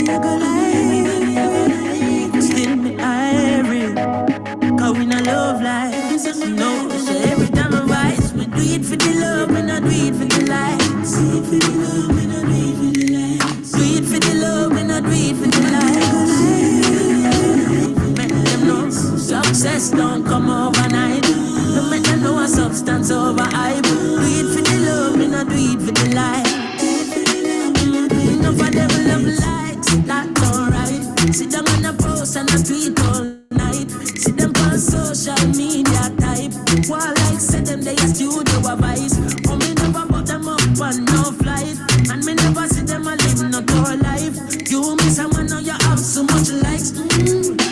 I go like, still me irie. Cause we not love life. No, so every time I rise, we do it for the love, we not do it for the likes. Do it for the love, we not do it for the likes. Do it for the love, we not do it for the likes. Make them know success don't come overnight. Don't make them know a substance over hype. Do it for the love, we not do it for the likes. Enough of them love likes, that's alright. Sit down on a post and a tweet all night. See them on social media type. While like say them they a studio advice. Oh me never put them up on no flight. And me never see them a live no tour life. You miss someone now you have so much likes.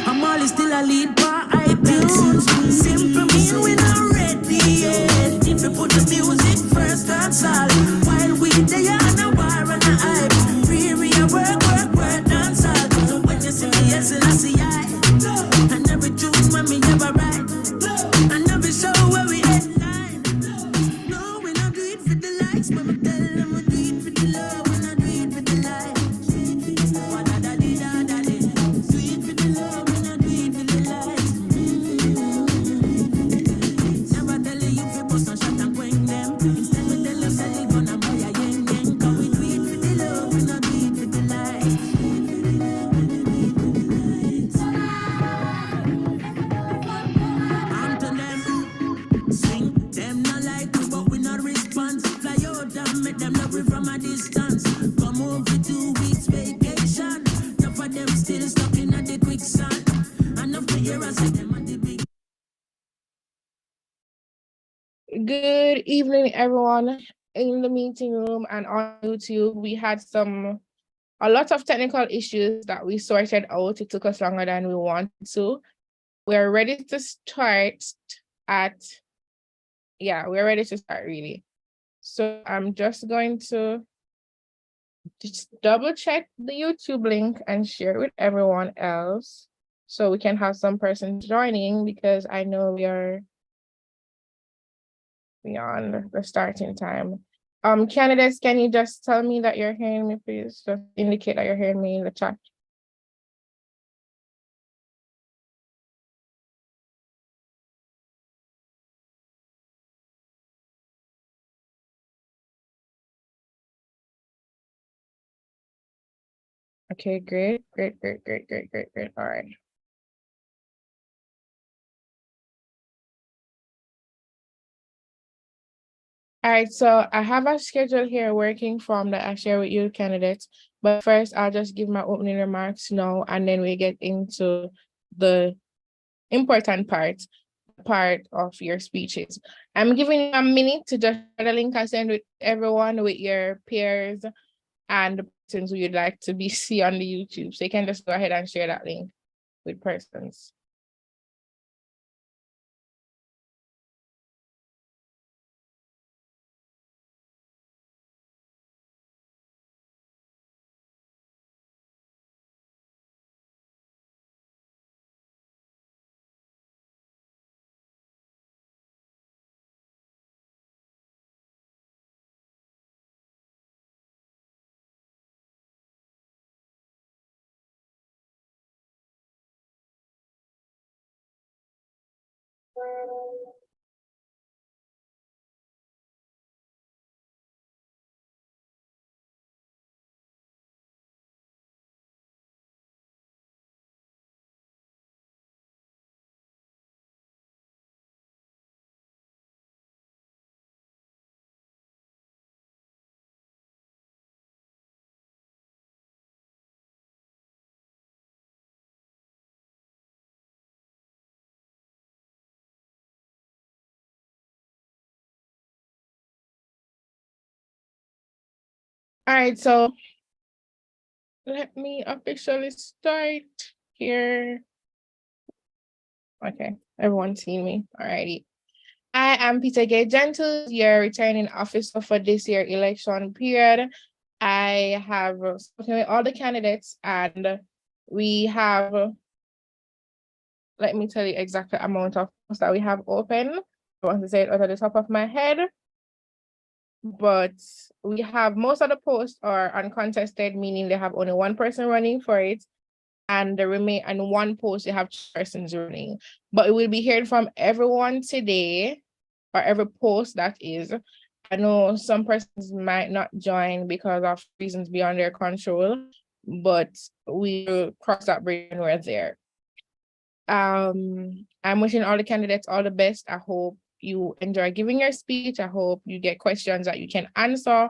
I'm always still a lead by iTunes. Simple mean we not ready yet. If you put the music first, that's all. While we they on a bar and a hype. Work, dance all. So when you see me, yes, I see I. And every tune when me ever write. And every show where we headline. No, we not do it for the likes, but we tell them we do it for the love. We not do it for the likes. Wa-da-da-dee-da-da-dee. Do it for the love, we not do it for the likes. Never tell you if you bust a shot and quench them. Instead we tell you say you gonna buy a yen yen. Cause we do it for the love, we not do it for the likes. On to them, swing them not like we, but we not respond. Fly out and make them love we from a distance. Come home for 2 weeks vacation. Enough of them still stuck in the quicksand. Enough to hear us say them at the big. Good evening, everyone in the meeting room and on YouTube. We had a lot of technical issues that we sorted out. It took us longer than we wanted to. We're ready to start we're ready to start really. So I'm just going to just double check the YouTube link and share it with everyone else so we can have some person joining, because I know we are beyond the starting time. Candidates, can you just tell me that you're hearing me, please? Just indicate that you're hearing me in the chat. Okay, great. All right. All right, so I have a schedule here working form that I share with you candidates, but first I'll just give my opening remarks now, and then we get into the important part of your speeches. I'm giving you a minute to just share the link I send with everyone, with your peers and the persons who you'd like to see on the YouTube. So you can just go ahead and share that link with persons. All right, so let me officially start here. Okay, everyone's seeing me. All righty. I am Peter Gay Gentle, your returning officer for this year election period. I have spoken with all the candidates, and we have, let me tell you exactly amount of posts that we have open. I want to say it out of the top of my head. but we have most of the posts are uncontested, meaning they have only one person running for it, and one post they have two persons running. But we'll be hearing from everyone today, or every post that is. I know some persons might not join because of reasons beyond their control, but we'll cross that bridge when we're there. I'm wishing all the candidates all the best. I hope you enjoy giving your speech. I hope you get questions that you can answer.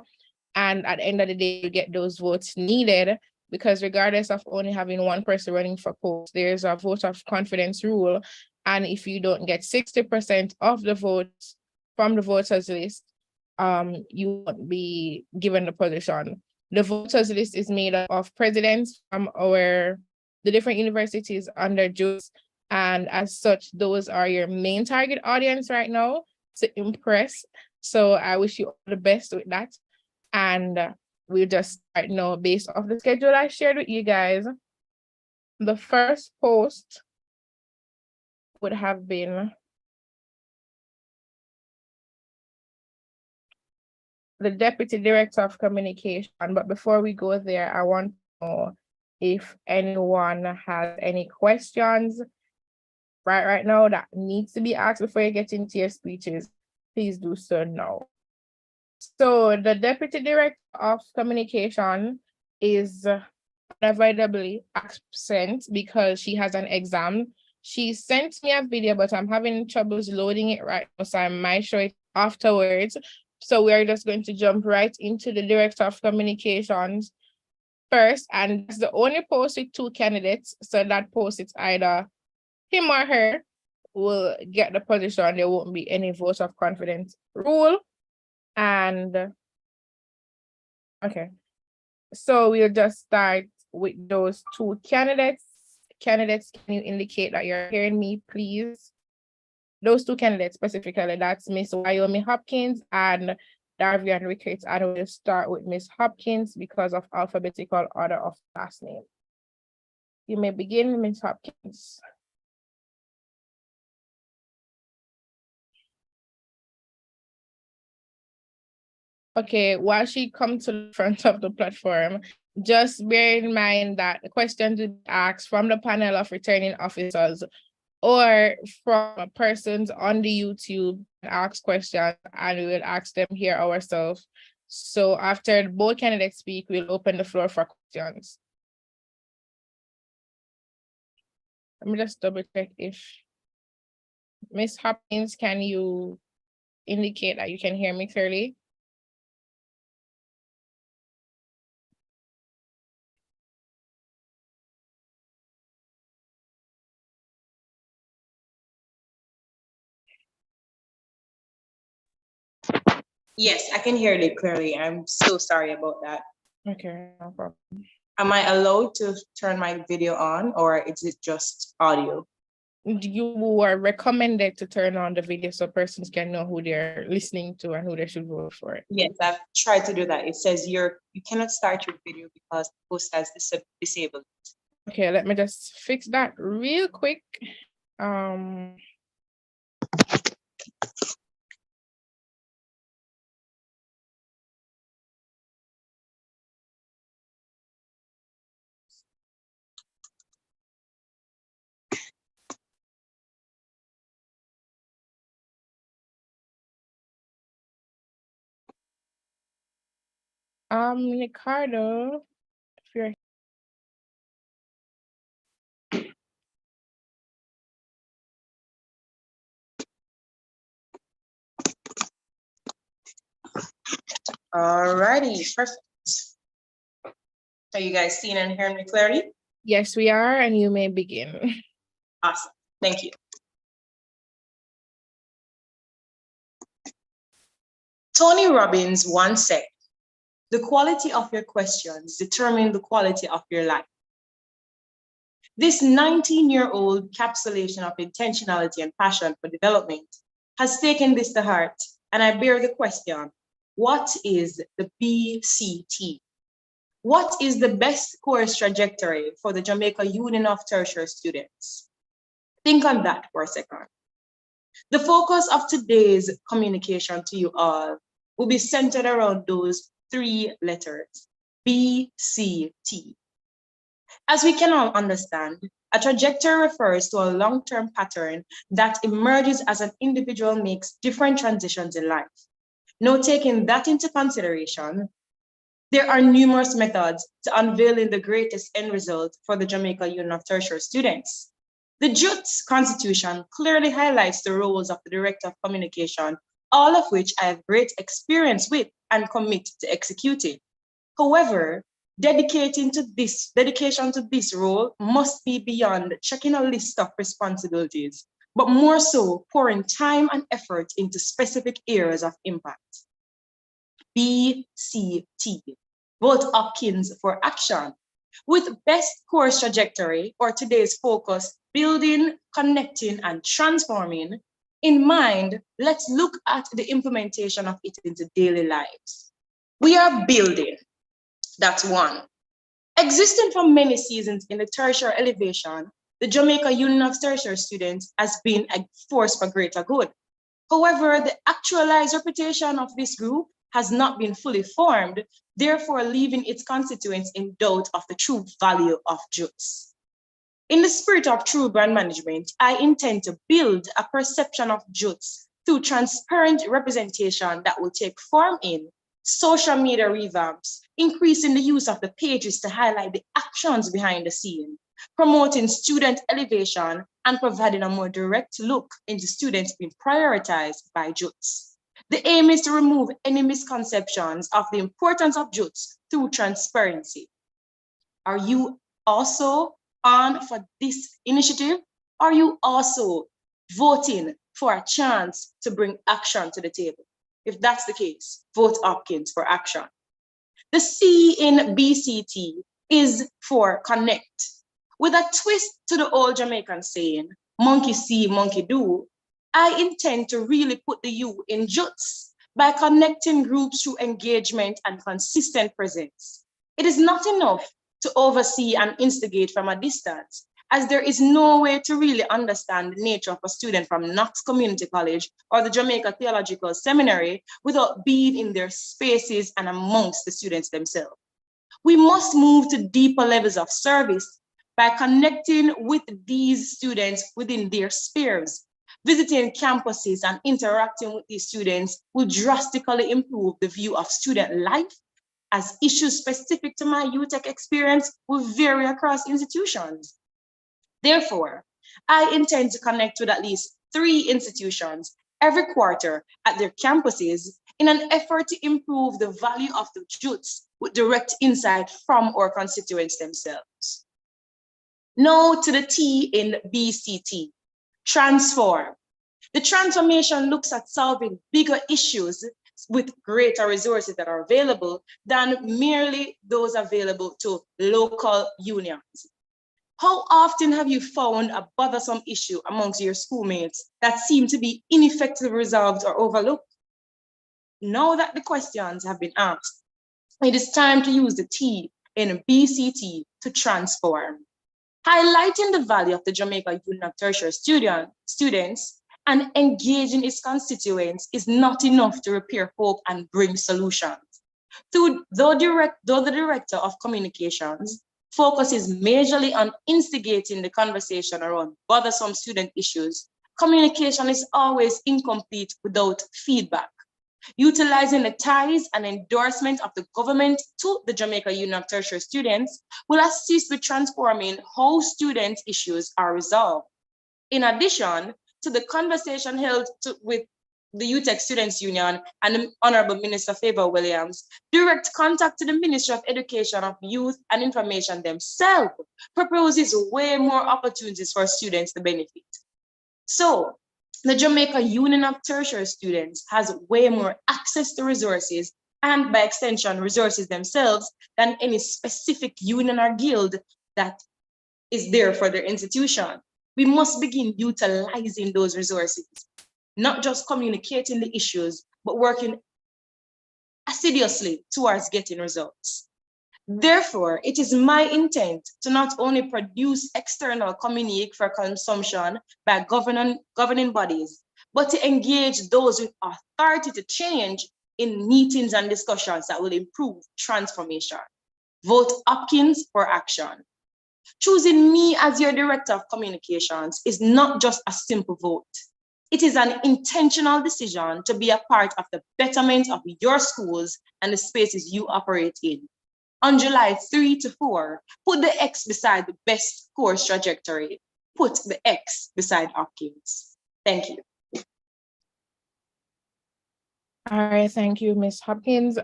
And at the end of the day, you get those votes needed, because regardless of only having one person running for post, there's a vote of confidence rule. And if you don't get 60% of the votes from the voters list, you won't be given the position. The voters list is made up of presidents from the different universities under JUTS, and as such, those are your main target audience right now to impress. So I wish you all the best with that. And we'll just start now based off the schedule I shared with you guys. The first post would have been the Deputy Director of Communication. But before we go there, I want to know if anyone has any questions right now that needs to be asked before you get into your speeches. Please do so now. So the Deputy Director of Communication is unavoidably absent because she has an exam. She sent me a video, but I'm having troubles loading it right now, so I might show it afterwards. So we're just going to jump right into the Director of Communications first, and it's the only post with two candidates. So that post, it's either him or her will get the position. There won't be any vote of confidence rule. And okay, so we'll just start with those two candidates. Candidates, can you indicate that you're hearing me, please? Those two candidates specifically, that's Miss Wyoming Hopkins and Darvian Ricketts. And we'll start with Miss Hopkins because of alphabetical order of last name. You may begin, Miss Hopkins. Okay, while she comes to the front of the platform, just bear in mind that the questions will be asked from the panel of returning officers or from persons on the YouTube ask questions, and we will ask them here ourselves. So after both candidates speak, we'll open the floor for questions. Let me just double check if Miss Hopkins, can you indicate that you can hear me clearly? Yes, I can hear it clearly. I'm so sorry about that. Okay, no problem. Am I allowed to turn my video on, or is it just audio? You are recommended to turn on the video so persons can know who they're listening to and who they should vote for. Yes, I've tried to do that. It says you cannot start your video because the host has disabled. Okay, let me just fix that real quick. Ricardo, if you're Alrighty, perfect. Are you guys seeing and hearing me clearly? Yes, we are, and you may begin. Awesome, thank you. Tony Robbins once said, "The quality of your questions determine the quality of your life." This 19-year-old encapsulation of intentionality and passion for development has taken this to heart, and I bear the question, what is the BCT? What is the best course trajectory for the Jamaica Union of Tertiary Students? Think on that for a second. The focus of today's communication to you all will be centered around those three letters, B, C, T. As we can all understand, a trajectory refers to a long-term pattern that emerges as an individual makes different transitions in life. Now, taking that into consideration, there are numerous methods to unveiling the greatest end result for the Jamaica Union of Tertiary Students. The JUTS Constitution clearly highlights the roles of the Director of Communication, all of which I have great experience with and commit to executing. However, dedication to this role must be beyond checking a list of responsibilities, but more so pouring time and effort into specific areas of impact. BCT, vote Hopkins for action. With best course trajectory, or today's focus, building, connecting, and transforming in mind, let's look at the implementation of it into daily lives. We are building, that's one. Existing for many seasons in the tertiary elevation, the Jamaica Union of Tertiary Students has been a force for greater good. However, the actualized reputation of this group has not been fully formed, therefore leaving its constituents in doubt of the true value of JUTS. In the spirit of true brand management, I intend to build a perception of JUTS through transparent representation that will take form in social media revamps, increasing the use of the pages to highlight the actions behind the scene, promoting student elevation, and providing a more direct look into students being prioritized by JUTS. The aim is to remove any misconceptions of the importance of JUTS through transparency. Are you also on for this initiative? Are you also voting for a chance to bring action to the table? If that's the case, vote Hopkins for action. The C in BCT is for connect. With a twist to the old Jamaican saying, monkey see, monkey do, I intend to really put the U in JUTS by connecting groups through engagement and consistent presence. It is not enough to oversee and instigate from a distance, as there is no way to really understand the nature of a student from Knox Community College or the Jamaica Theological Seminary without being in their spaces and amongst the students themselves. We must move to deeper levels of service by connecting with these students within their spheres. Visiting campuses and interacting with these students will drastically improve the view of student life, as issues specific to my UTech experience will vary across institutions. Therefore, I intend to connect with at least 3 institutions every quarter at their campuses in an effort to improve the value of the JUTS with direct insight from our constituents themselves. Now to the T in BCT, transform. The transformation looks at solving bigger issues with greater resources that are available than merely those available to local unions. How often have you found a bothersome issue amongst your schoolmates that seem to be ineffectively resolved or overlooked? Now that the questions have been asked, it is time to use the T in BCT to transform. Highlighting the value of the Jamaica Union of Tertiary students and engaging its constituents is not enough to repair hope and bring solutions. Though the Director of Communications focuses majorly on instigating the conversation around bothersome student issues, communication is always incomplete without feedback. Utilizing the ties and endorsement of the government to the Jamaica Union of Tertiary Students will assist with transforming how student issues are resolved. In addition to the conversation held with the UTech Students Union and the Honorable Minister Favor Williams, direct contact to the Ministry of Education of Youth and Information themselves proposes way more opportunities for students to benefit. So, the Jamaica Union of Tertiary Students has way more access to resources and by extension resources themselves than any specific union or guild that is there for their institution. We must begin utilizing those resources, not just communicating the issues, but working assiduously towards getting results. Therefore, it is my intent to not only produce external communique for consumption by governing bodies, but to engage those with authority to change in meetings and discussions that will improve transformation. Vote Hopkins for action. Choosing me as your director of communications is not just a simple vote. It is an intentional decision to be a part of the betterment of your schools and the spaces you operate in. On July 3 to 4, put the X beside the best course trajectory. Put the X beside Hopkins. Thank you. All right, thank you, Ms. Hopkins.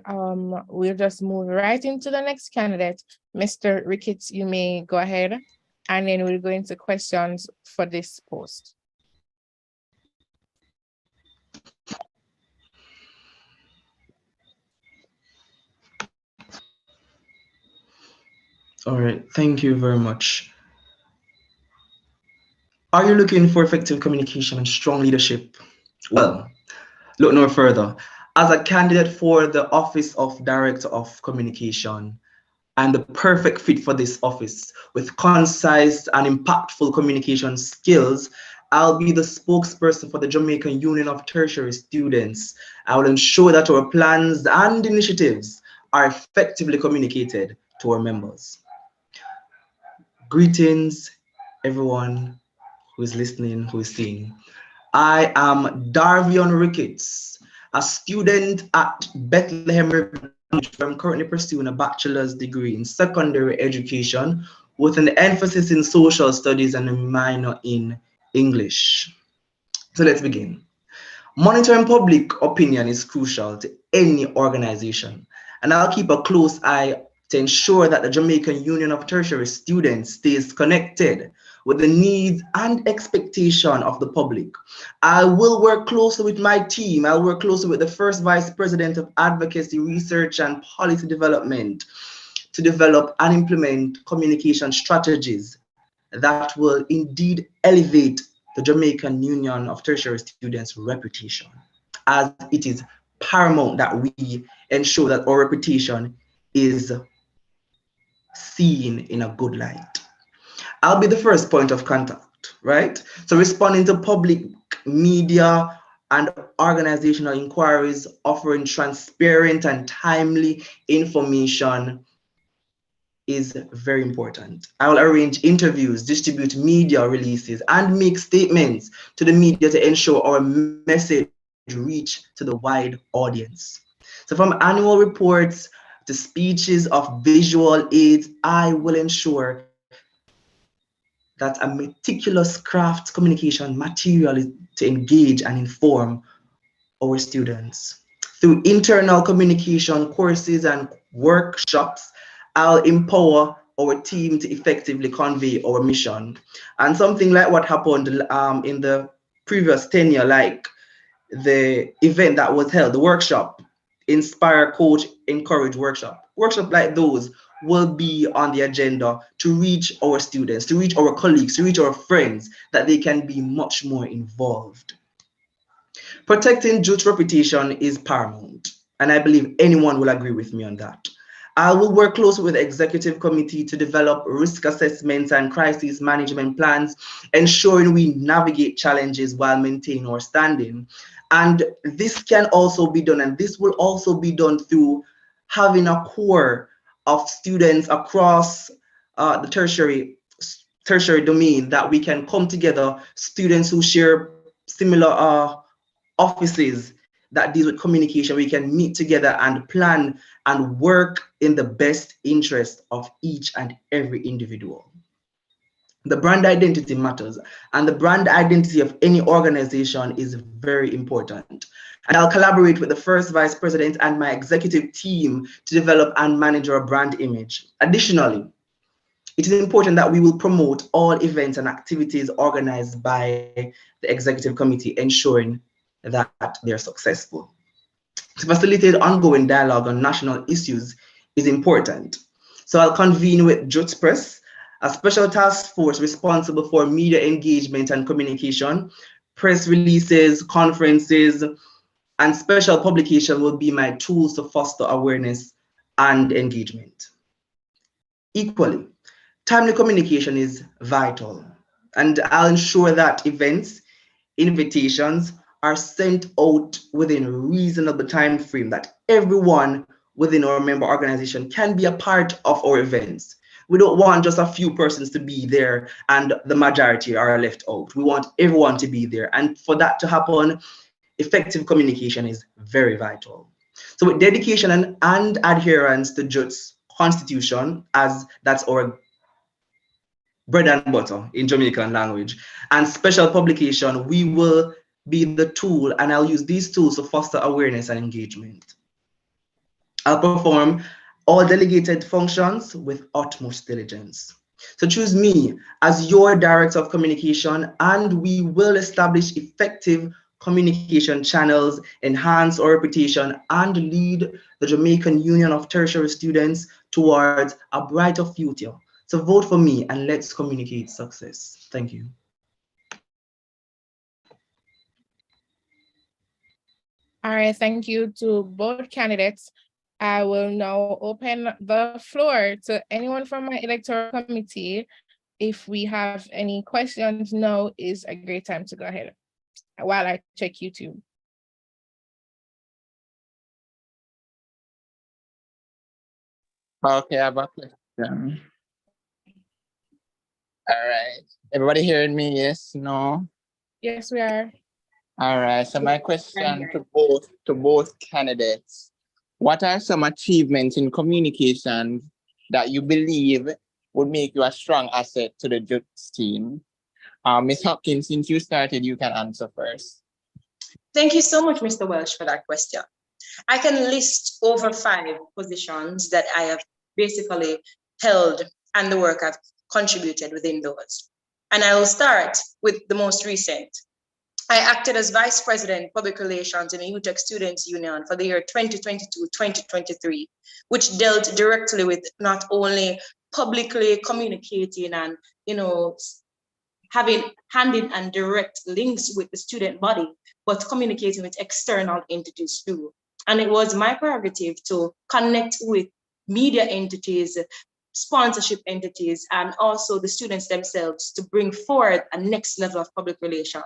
We'll just move right into the next candidate. Mr. Ricketts, you may go ahead, and then we'll go into questions for this post. All right, thank you very much. Are you looking for effective communication and strong leadership? Well, look no further. As a candidate for the Office of Director of Communication, I'm the perfect fit for this office. With concise and impactful communication skills, I'll be the spokesperson for the Jamaican Union of Tertiary Students. I will ensure that our plans and initiatives are effectively communicated to our members. Greetings, everyone who is listening, who is seeing. I am Darvion Ricketts, a student at Bethlehem River. I'm currently pursuing a bachelor's degree in secondary education with an emphasis in social studies and a minor in English. So let's begin. Monitoring public opinion is crucial to any organization, and I'll keep a close eye to ensure that the Jamaican Union of Tertiary Students stays connected with the needs and expectation of the public. I will work closely with my team. I'll work closely with the First Vice President of Advocacy, Research and Policy Development to develop and implement communication strategies that will indeed elevate the Jamaican Union of Tertiary Students' reputation, as it is paramount that we ensure that our reputation is seen in a good light. I'll be the first point of contact, right? So responding to public media and organizational inquiries, offering transparent and timely information is very important. I will arrange interviews, distribute media releases, and make statements to the media to ensure our message reach to the wide audience. So from annual reports to speeches of visual aids, I will ensure that a meticulous craft communication material is to engage and inform our students. Through internal communication courses and workshops, I'll empower our team to effectively convey our mission. And something like what happened in the previous tenure, like the event that was held, the workshop, Inspire, Coach, Encourage workshop. Workshops like those will be on the agenda to reach our students, to reach our colleagues, to reach our friends, that they can be much more involved. Protecting JUTS reputation is paramount, and I believe anyone will agree with me on that. I will work closely with the executive committee to develop risk assessments and crisis management plans, ensuring we navigate challenges while maintaining our standing. And this can also be done, and this will also be done through having a core of students across the tertiary domain, that we can come together, students who share similar offices that deal with communication. We can meet together and plan and work in the best interest of each and every individual. The brand identity matters, and the brand identity of any organization is very important. And I'll collaborate with the First Vice President and my executive team to develop and manage our brand image. Additionally, it is important that we will promote all events and activities organized by the executive committee, ensuring that they're successful. To facilitate ongoing dialogue on national issues is important. So I'll convene with JUTS Press, a special task force responsible for media engagement and communication. Press releases, conferences, and special publication will be my tools to foster awareness and engagement. Equally, timely communication is vital, and I'll ensure that events, invitations, are sent out within a reasonable time frame that everyone within our member organization can be a part of our events. We don't want just a few persons to be there and the majority are left out. We want everyone to be there. And for that to happen, effective communication is very vital. So with dedication and adherence to JUTS constitution, as that's our bread and butter in Jamaican language, and special publication, we will be the tool, and I'll use these tools to foster awareness and engagement. I'll perform all delegated functions with utmost diligence. So choose me as your director of communication, and we will establish effective communication channels, enhance our reputation, and lead the Jamaican Union of Tertiary Students towards a brighter future. So vote for me and let's communicate success. Thank you. All right, thank you to both candidates. I will now open the floor to anyone from my electoral committee. If we have any questions, now is a great time to go ahead while I check YouTube. Okay, I have a question. All right. Everybody hearing me? Yes, no? Yes, we are. All right. So my question to both candidates. What are some achievements in communication that you believe would make you a strong asset to the JUTS team? Ms. Hopkins, since you started, you can answer first. Thank you so much, Mr. Welsh, for that question. I can list over 5 positions that I have basically held and the work I've contributed within those. And I will start with the most recent. I acted as Vice President Public Relations in the UTEC Students Union for the year 2022-2023, which dealt directly with not only publicly communicating and, having handed and direct links with the student body, but communicating with external entities too. And it was my prerogative to connect with media entities, sponsorship entities, and also the students themselves to bring forward a next level of public relations.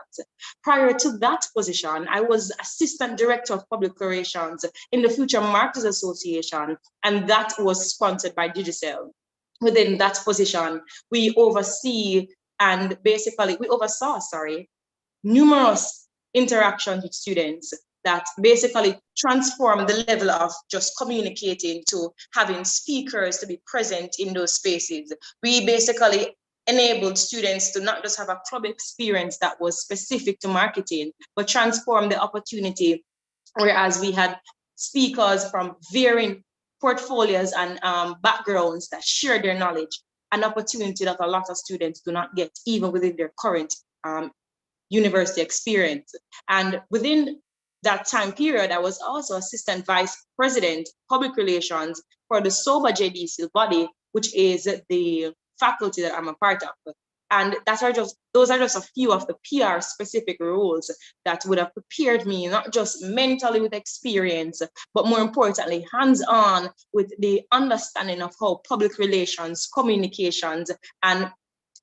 Prior to that position, I was Assistant Director of Public Relations in the Future Marketers Association, and that was sponsored by Digicel. Within that position, we oversaw numerous interactions with students that basically transform the level of just communicating to having speakers to be present in those spaces. We basically enabled students to not just have a club experience that was specific to marketing, but transform the opportunity, whereas we had speakers from varying portfolios and backgrounds that share their knowledge, an opportunity that a lot of students do not get, even within their current university experience. And within that time period, I was also Assistant Vice President, Public Relations for the SOBA JDC body, which is the faculty that I'm a part of. And those are just a few of the PR specific roles that would have prepared me, not just mentally with experience, but more importantly, hands-on with the understanding of how public relations, communications, and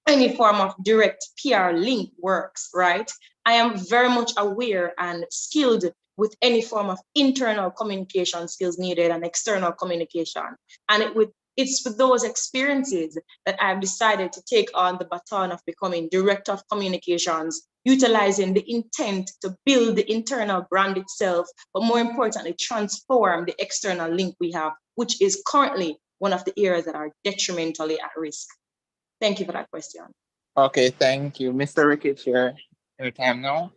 any form of direct PR link works, right? I am very much aware and skilled with any form of internal communication skills needed and external communication. And it's for those experiences that I've decided to take on the baton of becoming Director of Communications, utilizing the intent to build the internal brand itself, but more importantly, transform the external link we have, which is currently one of the areas that are detrimentally at risk. Thank you for that question. Okay, thank you. Mr. Ricketts, your time now.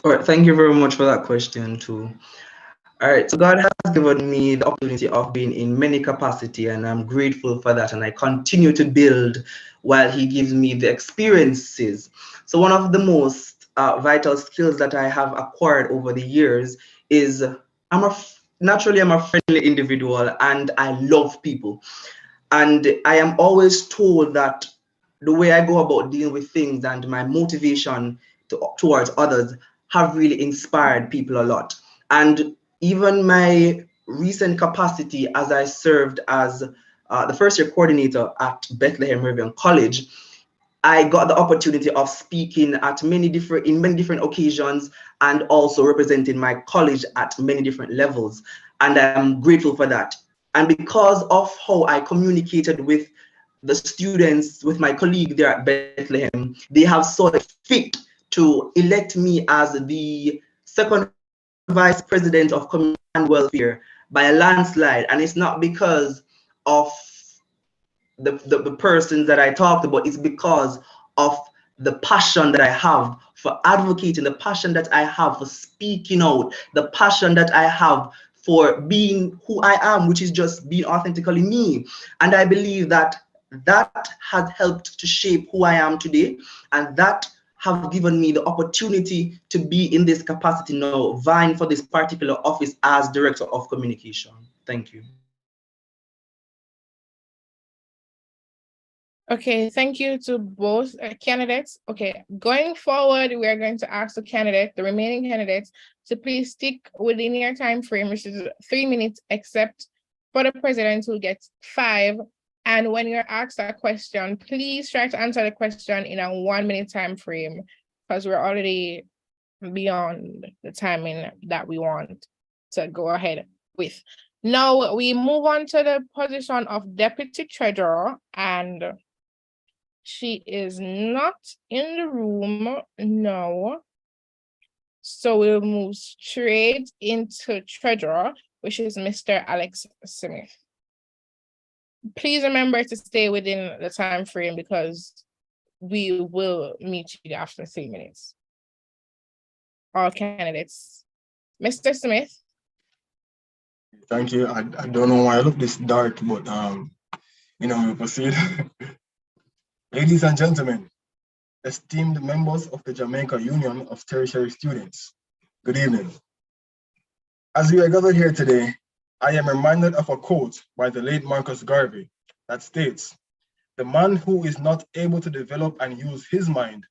All right, thank you very much for that question too. All right, so God has given me the opportunity of being in many capacity, and I'm grateful for that. And I continue to build while He gives me the experiences. So one of the most vital skills that I have acquired over the years is naturally I'm a friendly individual, and I love people. And I am always told that the way I go about dealing with things and my motivation towards others have really inspired people a lot. And even my recent capacity as I served as the first year coordinator at Bethlehem Reverend College, I got the opportunity of speaking at many different occasions and also representing my college at many different levels. And I'm grateful for that. And because of how I communicated with the students, with my colleague there at Bethlehem, they have saw it fit to elect me as the second vice president of community and welfare by a landslide. And it's not because of the persons that I talked about, it's because of the passion that I have for advocating, the passion that I have for speaking out, the passion that I have for being who I am, which is just being authentically me. And I believe that that has helped to shape who I am today, and that have given me the opportunity to be in this capacity now, vying for this particular office as Director of Communication. Thank you. Okay, thank you to both candidates. Okay, going forward, we are going to ask the remaining candidates, to please stick within your time frame, which is 3 minutes, except for the president, who gets 5. And when you're asked a question, please try to answer the question in a 1 minute time frame, because we're already beyond the timing that we want to go ahead with. Now we move on to the position of Deputy Treasurer, and she is not in the room, no. So we'll move straight into Treasurer, which is Mr. Alex Smith. Please remember to stay within the time frame, because we will meet you after 3 minutes. All candidates. Mr. Smith. Thank you. I don't know why I look this dark, but we'll proceed. Ladies and gentlemen, esteemed members of the Jamaica Union of Tertiary Students, good evening. As we are gathered here today, I am reminded of a quote by the late Marcus Garvey that states, "The man who is not able to develop and use his mind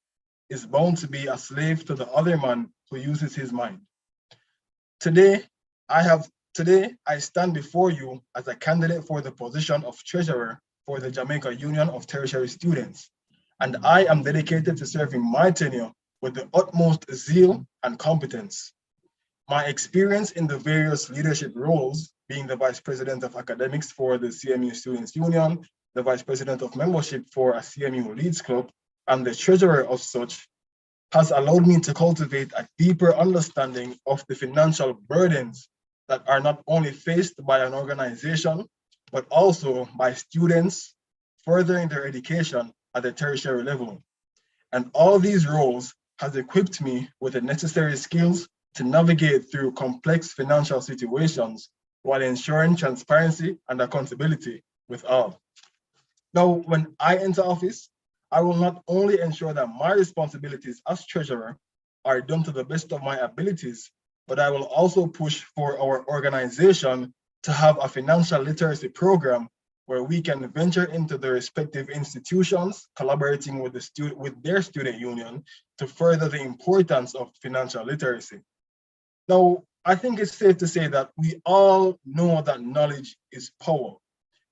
is bound to be a slave to the other man who uses his mind." Today, I stand before you as a candidate for the position of Treasurer for the Jamaica Union of Tertiary Students, and I am dedicated to serving my tenure with the utmost zeal and competence. My experience in the various leadership roles, being the Vice President of Academics for the CMU Students Union, the Vice President of Membership for a CMU Leads Club, and the Treasurer of such, has allowed me to cultivate a deeper understanding of the financial burdens that are not only faced by an organization, but also by students furthering their education at the tertiary level. And all these roles has equipped me with the necessary skills to navigate through complex financial situations while ensuring transparency and accountability with all. Now, when I enter office, I will not only ensure that my responsibilities as treasurer are done to the best of my abilities, but I will also push for our organization to have a financial literacy program where we can venture into the respective institutions, collaborating with their student union to further the importance of financial literacy. Now, I think it's safe to say that we all know that knowledge is power.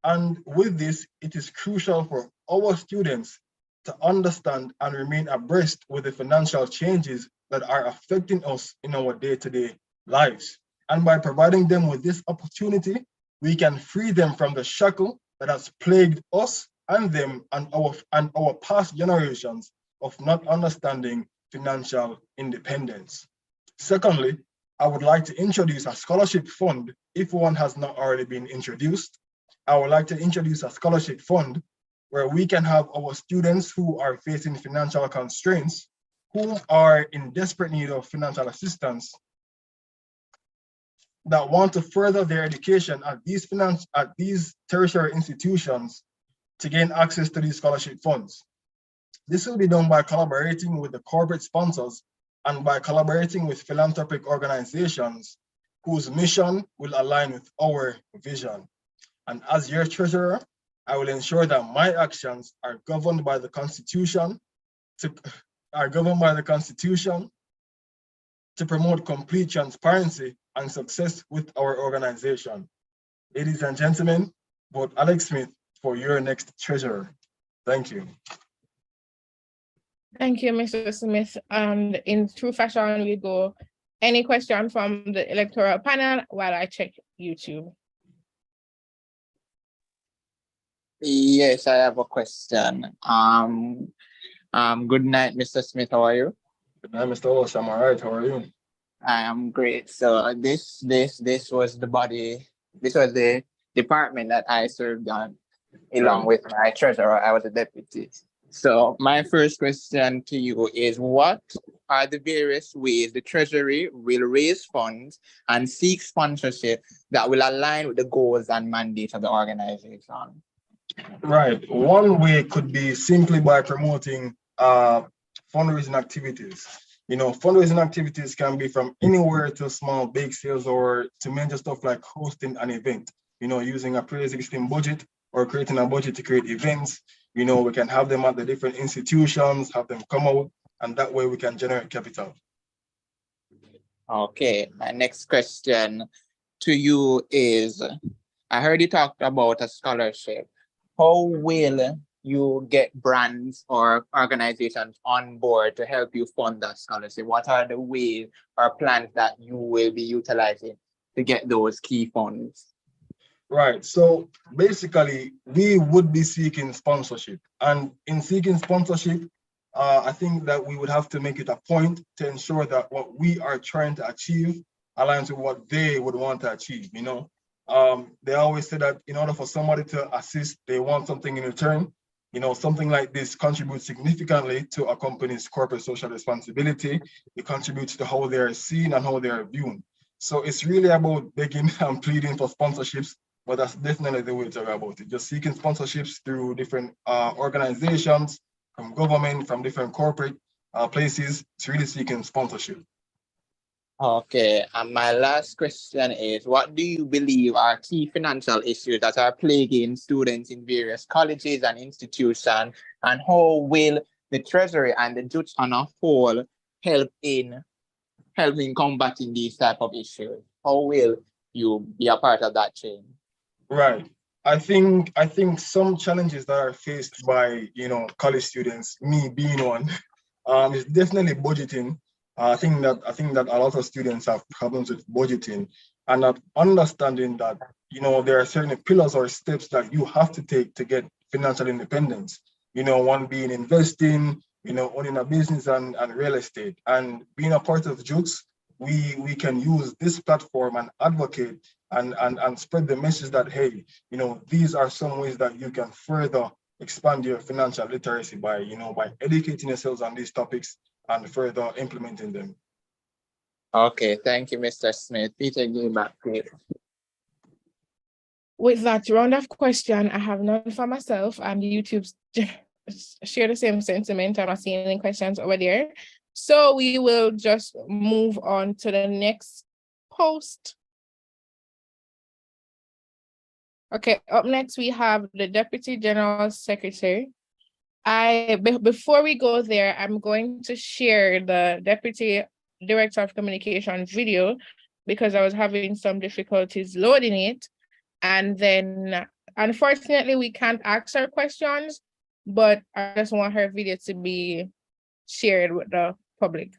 And with this, it is crucial for our students to understand and remain abreast with the financial changes that are affecting us in our day-to-day lives. And by providing them with this opportunity, we can free them from the shackle that has plagued us and them and our past generations of not understanding financial independence. Secondly, I would like to introduce a scholarship fund if one has not already been introduced. I would like to introduce a scholarship fund where we can have our students who are facing financial constraints, who are in desperate need of financial assistance, that want to further their education at these tertiary institutions to gain access to these scholarship funds. This will be done by collaborating with the corporate sponsors and by collaborating with philanthropic organizations whose mission will align with our vision. And as your treasurer, I will ensure that my actions are governed by the Constitution to promote complete transparency and success with our organization. Ladies and gentlemen, both Alex Smith for your next treasurer. Thank you. Thank you, Mr. Smith. And in true fashion, we go. Any question from the electoral panel while I check YouTube? Yes, I have a question. Good night, Mr. Smith. How are you? Good night, Mr. Walsh. I'm all right. How are you? I am great. So this was the body. This was the department that I served on, along with my treasurer. I was a deputy. So my first question to you is, what are the various ways the Treasury will raise funds and seek sponsorship that will align with the goals and mandate of the organization? Right. One way could be simply by promoting fundraising activities. Fundraising activities can be from anywhere to small bake sales or to major stuff like hosting an event, using a pre-existing budget or creating a budget to create events. We can have them at the different institutions, have them come out, and that way we can generate capital. Okay, my next question to you is, I heard you talked about a scholarship. How will you get brands or organizations on board to help you fund that scholarship? What are the ways or plans that you will be utilizing to get those key funds? Right. So basically, we would be seeking sponsorship. And in seeking sponsorship, I think that we would have to make it a point to ensure that what we are trying to achieve aligns with what they would want to achieve. They always say that in order for somebody to assist, they want something in return. Something like this contributes significantly to a company's corporate social responsibility. It contributes to how they are seen and how they are viewed. So it's really about begging and pleading for sponsorships, but that's definitely the way to go about it. Just seeking sponsorships through different organizations, from government, from different corporate places. It's really seeking sponsorship. Okay, and my last question is, what do you believe are key financial issues that are plaguing students in various colleges and institutions, and how will the Treasury and the JUTS on a whole help in combating these type of issues? How will you be a part of that change? Right. I think some challenges that are faced by college students, me being one, is definitely budgeting. I think that a lot of students have problems with budgeting and not understanding that there are certain pillars or steps that you have to take to get financial independence. One being investing, owning a business and real estate, and being a part of JUTS. We can use this platform and advocate and spread the message that, hey, these are some ways that you can further expand your financial literacy by educating yourselves on these topics and further implementing them. Okay, thank you, Mr. Smith. Peter, give back, please. With that round of question, I have none for myself, and YouTube share the same sentiment. I'm not seeing any questions over there. So we will just move on to the next post. Okay, up next we have the Deputy General Secretary. Before we go there, I'm going to share the Deputy Director of Communication video because I was having some difficulties loading it. And then unfortunately, we can't ask her questions, but I just want her video to be shared with the public.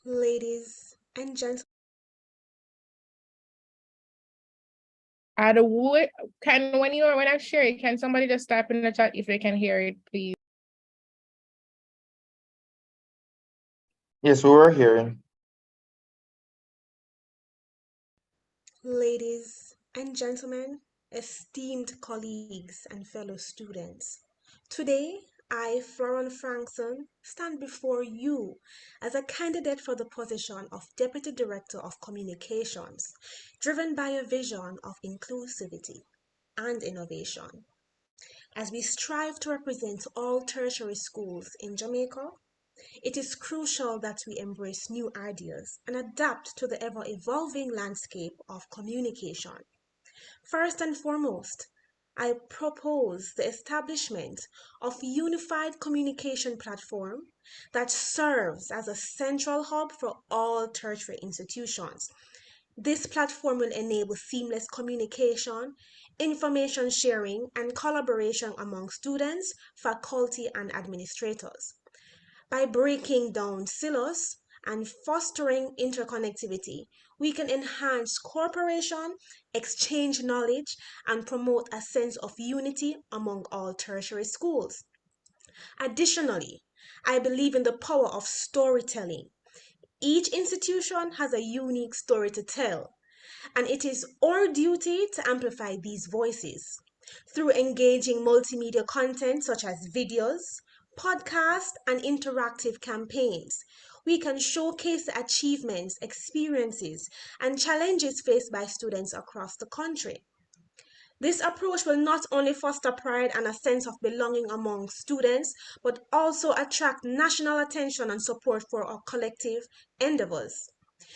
Ladies and gentlemen. When I share it, can somebody just type in the chat if they can hear it, please? Yes, we were hearing. Ladies and gentlemen, esteemed colleagues and fellow students, today I, Florin Frankson, stand before you as a candidate for the position of Deputy Director of Communications, driven by a vision of inclusivity and innovation. As we strive to represent all tertiary schools in Jamaica, it is crucial that we embrace new ideas and adapt to the ever-evolving landscape of communication. First and foremost, I propose the establishment of a unified communication platform that serves as a central hub for all tertiary institutions. This platform will enable seamless communication, information sharing, and collaboration among students, faculty, and administrators. By breaking down silos and fostering interconnectivity, we can enhance cooperation, exchange knowledge, and promote a sense of unity among all tertiary schools. Additionally, I believe in the power of storytelling. Each institution has a unique story to tell, and it is our duty to amplify these voices. Through engaging multimedia content such as videos, podcasts, and interactive campaigns, we can showcase the achievements, experiences, and challenges faced by students across the country. This approach will not only foster pride and a sense of belonging among students, but also attract national attention and support for our collective endeavors.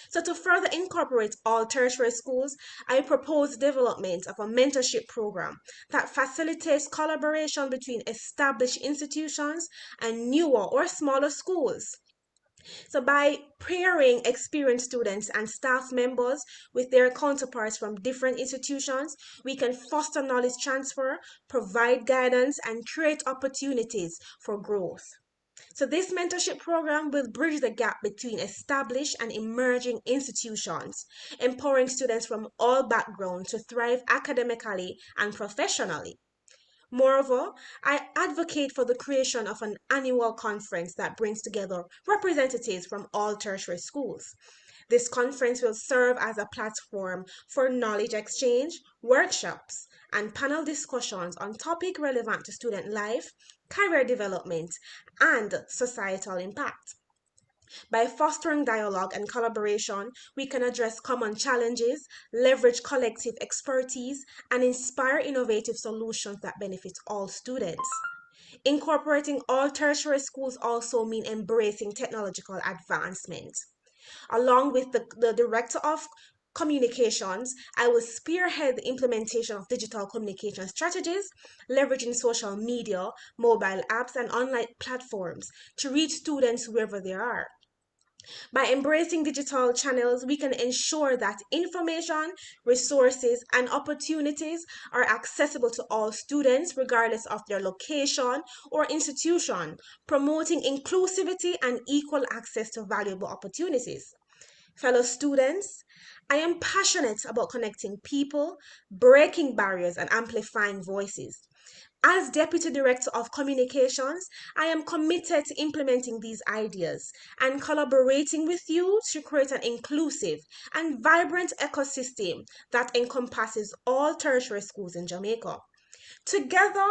So to further incorporate all tertiary schools, I propose development of a mentorship program that facilitates collaboration between established institutions and newer or smaller schools. So by pairing experienced students and staff members with their counterparts from different institutions, we can foster knowledge transfer, provide guidance, and create opportunities for growth. So this mentorship program will bridge the gap between established and emerging institutions, empowering students from all backgrounds to thrive academically and professionally. Moreover, I advocate for the creation of an annual conference that brings together representatives from all tertiary schools. This conference will serve as a platform for knowledge exchange, workshops, and panel discussions on topics relevant to student life, career development, and societal impact. By fostering dialogue and collaboration, we can address common challenges, leverage collective expertise, and inspire innovative solutions that benefit all students. Incorporating all tertiary schools also mean embracing technological advancement. Along with the Director of Communications, I will spearhead the implementation of digital communication strategies, leveraging social media, mobile apps, and online platforms to reach students wherever they are. By embracing digital channels, we can ensure that information, resources, and opportunities are accessible to all students, regardless of their location or institution, promoting inclusivity and equal access to valuable opportunities. Fellow students, I am passionate about connecting people, breaking barriers, and amplifying voices. As Deputy Director of Communications, I am committed to implementing these ideas and collaborating with you to create an inclusive and vibrant ecosystem that encompasses all tertiary schools in Jamaica. Together,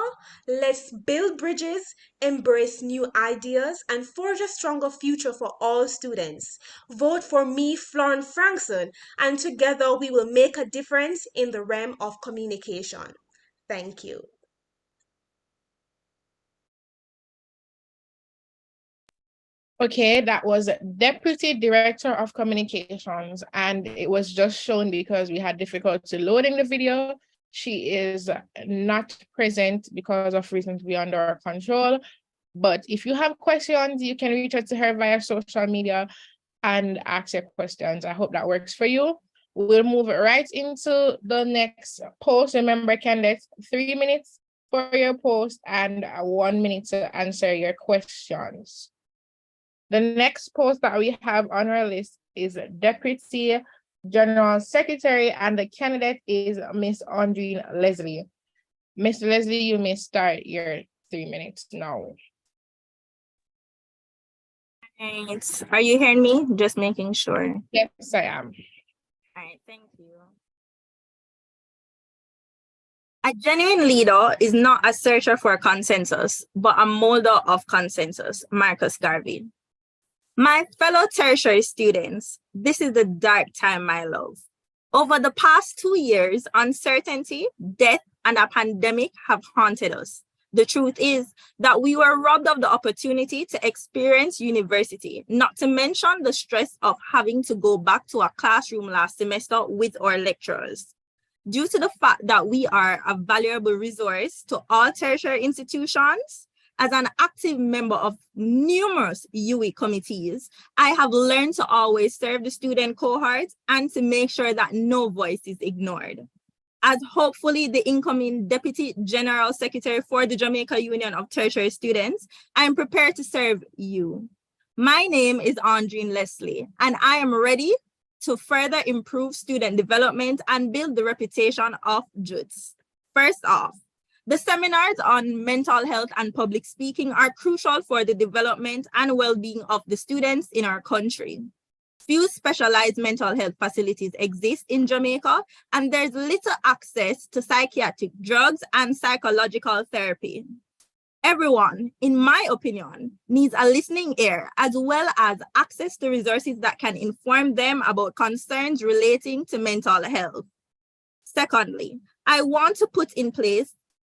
let's build bridges, embrace new ideas, and forge a stronger future for all students. Vote for me, Florin Frankson, and together we will make a difference in the realm of communication. Thank you. Okay, that was Deputy Director of Communications, and it was just shown because we had difficulty loading the video. She is not present because of reasons beyond our control. But if you have questions, you can reach out to her via social media and ask your questions. I hope that works for you. We'll move right into the next post. Remember, candidates, 3 minutes for your post and 1 minute to answer your questions. The next post that we have on our list is Deputy General Secretary, and the candidate is Miss Andrine Leslie. Miss Leslie, you may start your 3 minutes now. Thanks. Are you hearing me? Just making sure. Yes, I am. All right, thank you. A genuine leader is not a searcher for consensus, but a molder of consensus, Marcus Garvey. My fellow tertiary students, this is the dark time, my love. Over the past 2 years, uncertainty, death, and a pandemic have haunted us. The truth is that we were robbed of the opportunity to experience university, not to mention the stress of having to go back to a classroom last semester with our lecturers. Due to the fact that we are a valuable resource to all tertiary institutions, As an active member of numerous UE committees, I have learned to always serve the student cohort and to make sure that no voice is ignored. As hopefully the incoming Deputy General Secretary for the Jamaica Union of Tertiary Students, I am prepared to serve you. My name is Andreen Leslie, and I am ready to further improve student development and build the reputation of JUTS. First off, the seminars on mental health and public speaking are crucial for the development and well-being of the students in our country. Few specialized mental health facilities exist in Jamaica, and there's little access to psychiatric drugs and psychological therapy. Everyone, in my opinion, needs a listening ear as well as access to resources that can inform them about concerns relating to mental health. Secondly, I want to put in place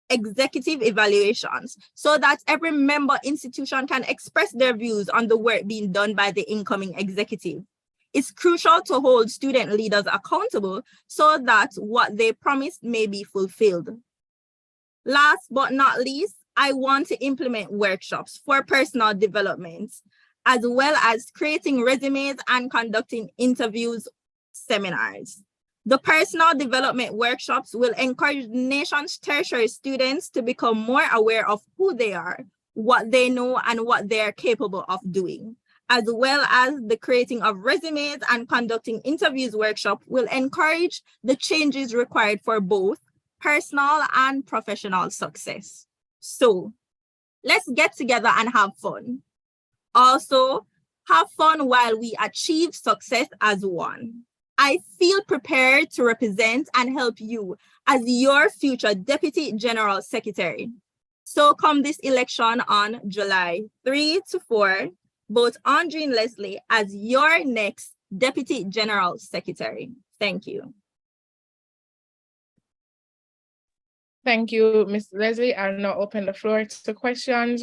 executive evaluations so that every member institution can express their views on the work being done by the incoming executive. It's crucial to hold student leaders accountable so that what they promised may be fulfilled. Last but not least, I want to implement workshops for personal development, as well as creating resumes and conducting interviews, seminars. The personal development workshops will encourage the nation's tertiary students to become more aware of who they are, what they know, and what they are capable of doing, as well as the creating of resumes and conducting interviews workshop will encourage the changes required for both personal and professional success. So let's get together and have fun. Also, have fun while we achieve success as one. I feel prepared to represent and help you as your future Deputy General Secretary. So come this election on July 3 to 4, vote Andreen Leslie as your next Deputy General Secretary. Thank you. Thank you, Ms. Leslie. I'll now open the floor to questions.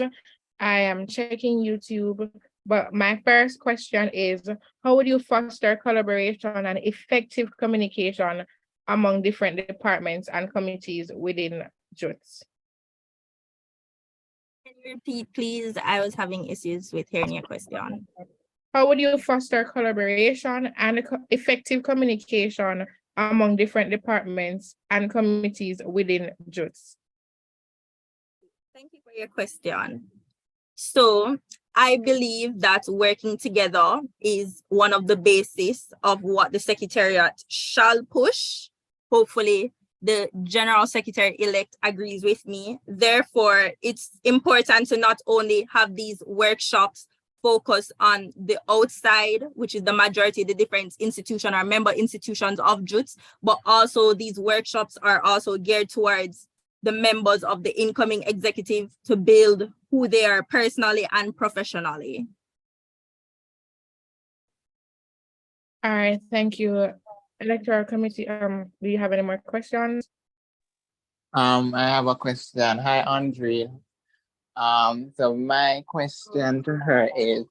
I am checking YouTube, but my first question is, how would you foster collaboration and effective communication among different departments and committees within JUTS? Can you repeat, please? I was having issues with hearing your question. How would you foster collaboration and effective communication among different departments and committees within JUTS? Thank you for your question. So I believe that working together is one of the bases of what the Secretariat shall push. Hopefully, the General Secretary-elect agrees with me. Therefore, it's important to not only have these workshops focus on the outside, which is the majority of the different institutions or member institutions of JUTS, but also these workshops are also geared towards the members of the incoming executive to build who they are personally and professionally. All right, thank you. Electoral Committee, do you have any more questions? I have a question. Hi, Andre. So my question to her is,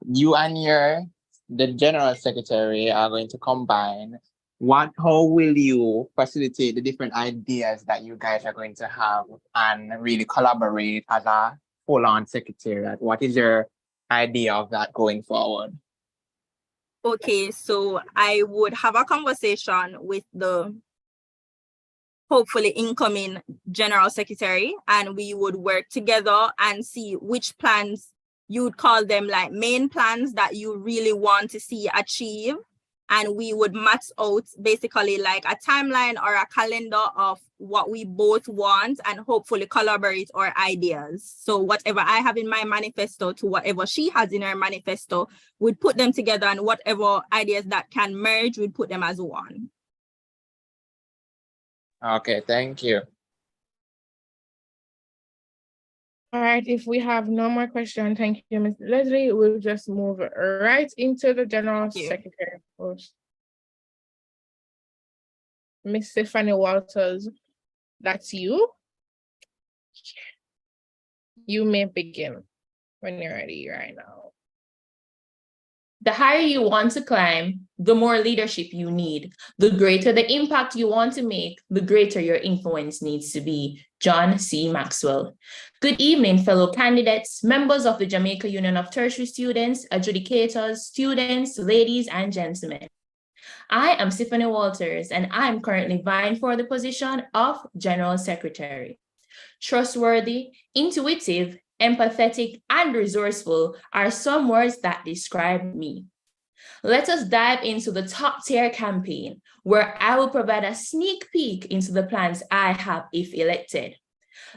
you and the General Secretary are going to combine. How will you facilitate the different ideas that you guys are going to have and really collaborate as a full-on secretariat? What is your idea of that going forward? Okay, so I would have a conversation with the hopefully incoming General Secretary, and we would work together and see which plans you would call them like main plans that you really want to see achieve. And we would match out basically like a timeline or a calendar of what we both want and hopefully collaborate our ideas. So whatever I have in my manifesto to whatever she has in her manifesto, we'd put them together, and whatever ideas that can merge, we'd put them as one. Okay, thank you. All right, if we have no more questions, thank you, Ms. Leslie. We'll just move right into the General Secretary post. Ms. Stephanie Walters, that's you. You may begin when you're ready right now. The higher you want to climb, the more leadership you need. The greater the impact you want to make, the greater your influence needs to be. John C. Maxwell. Good evening, fellow candidates, members of the Jamaica Union of Tertiary Students, adjudicators, students, ladies and gentlemen. I am Stephanie Walters, and I am currently vying for the position of General Secretary. Trustworthy, intuitive, empathetic, and resourceful are some words that describe me. Let us dive into the top tier campaign, where I will provide a sneak peek into the plans I have if elected.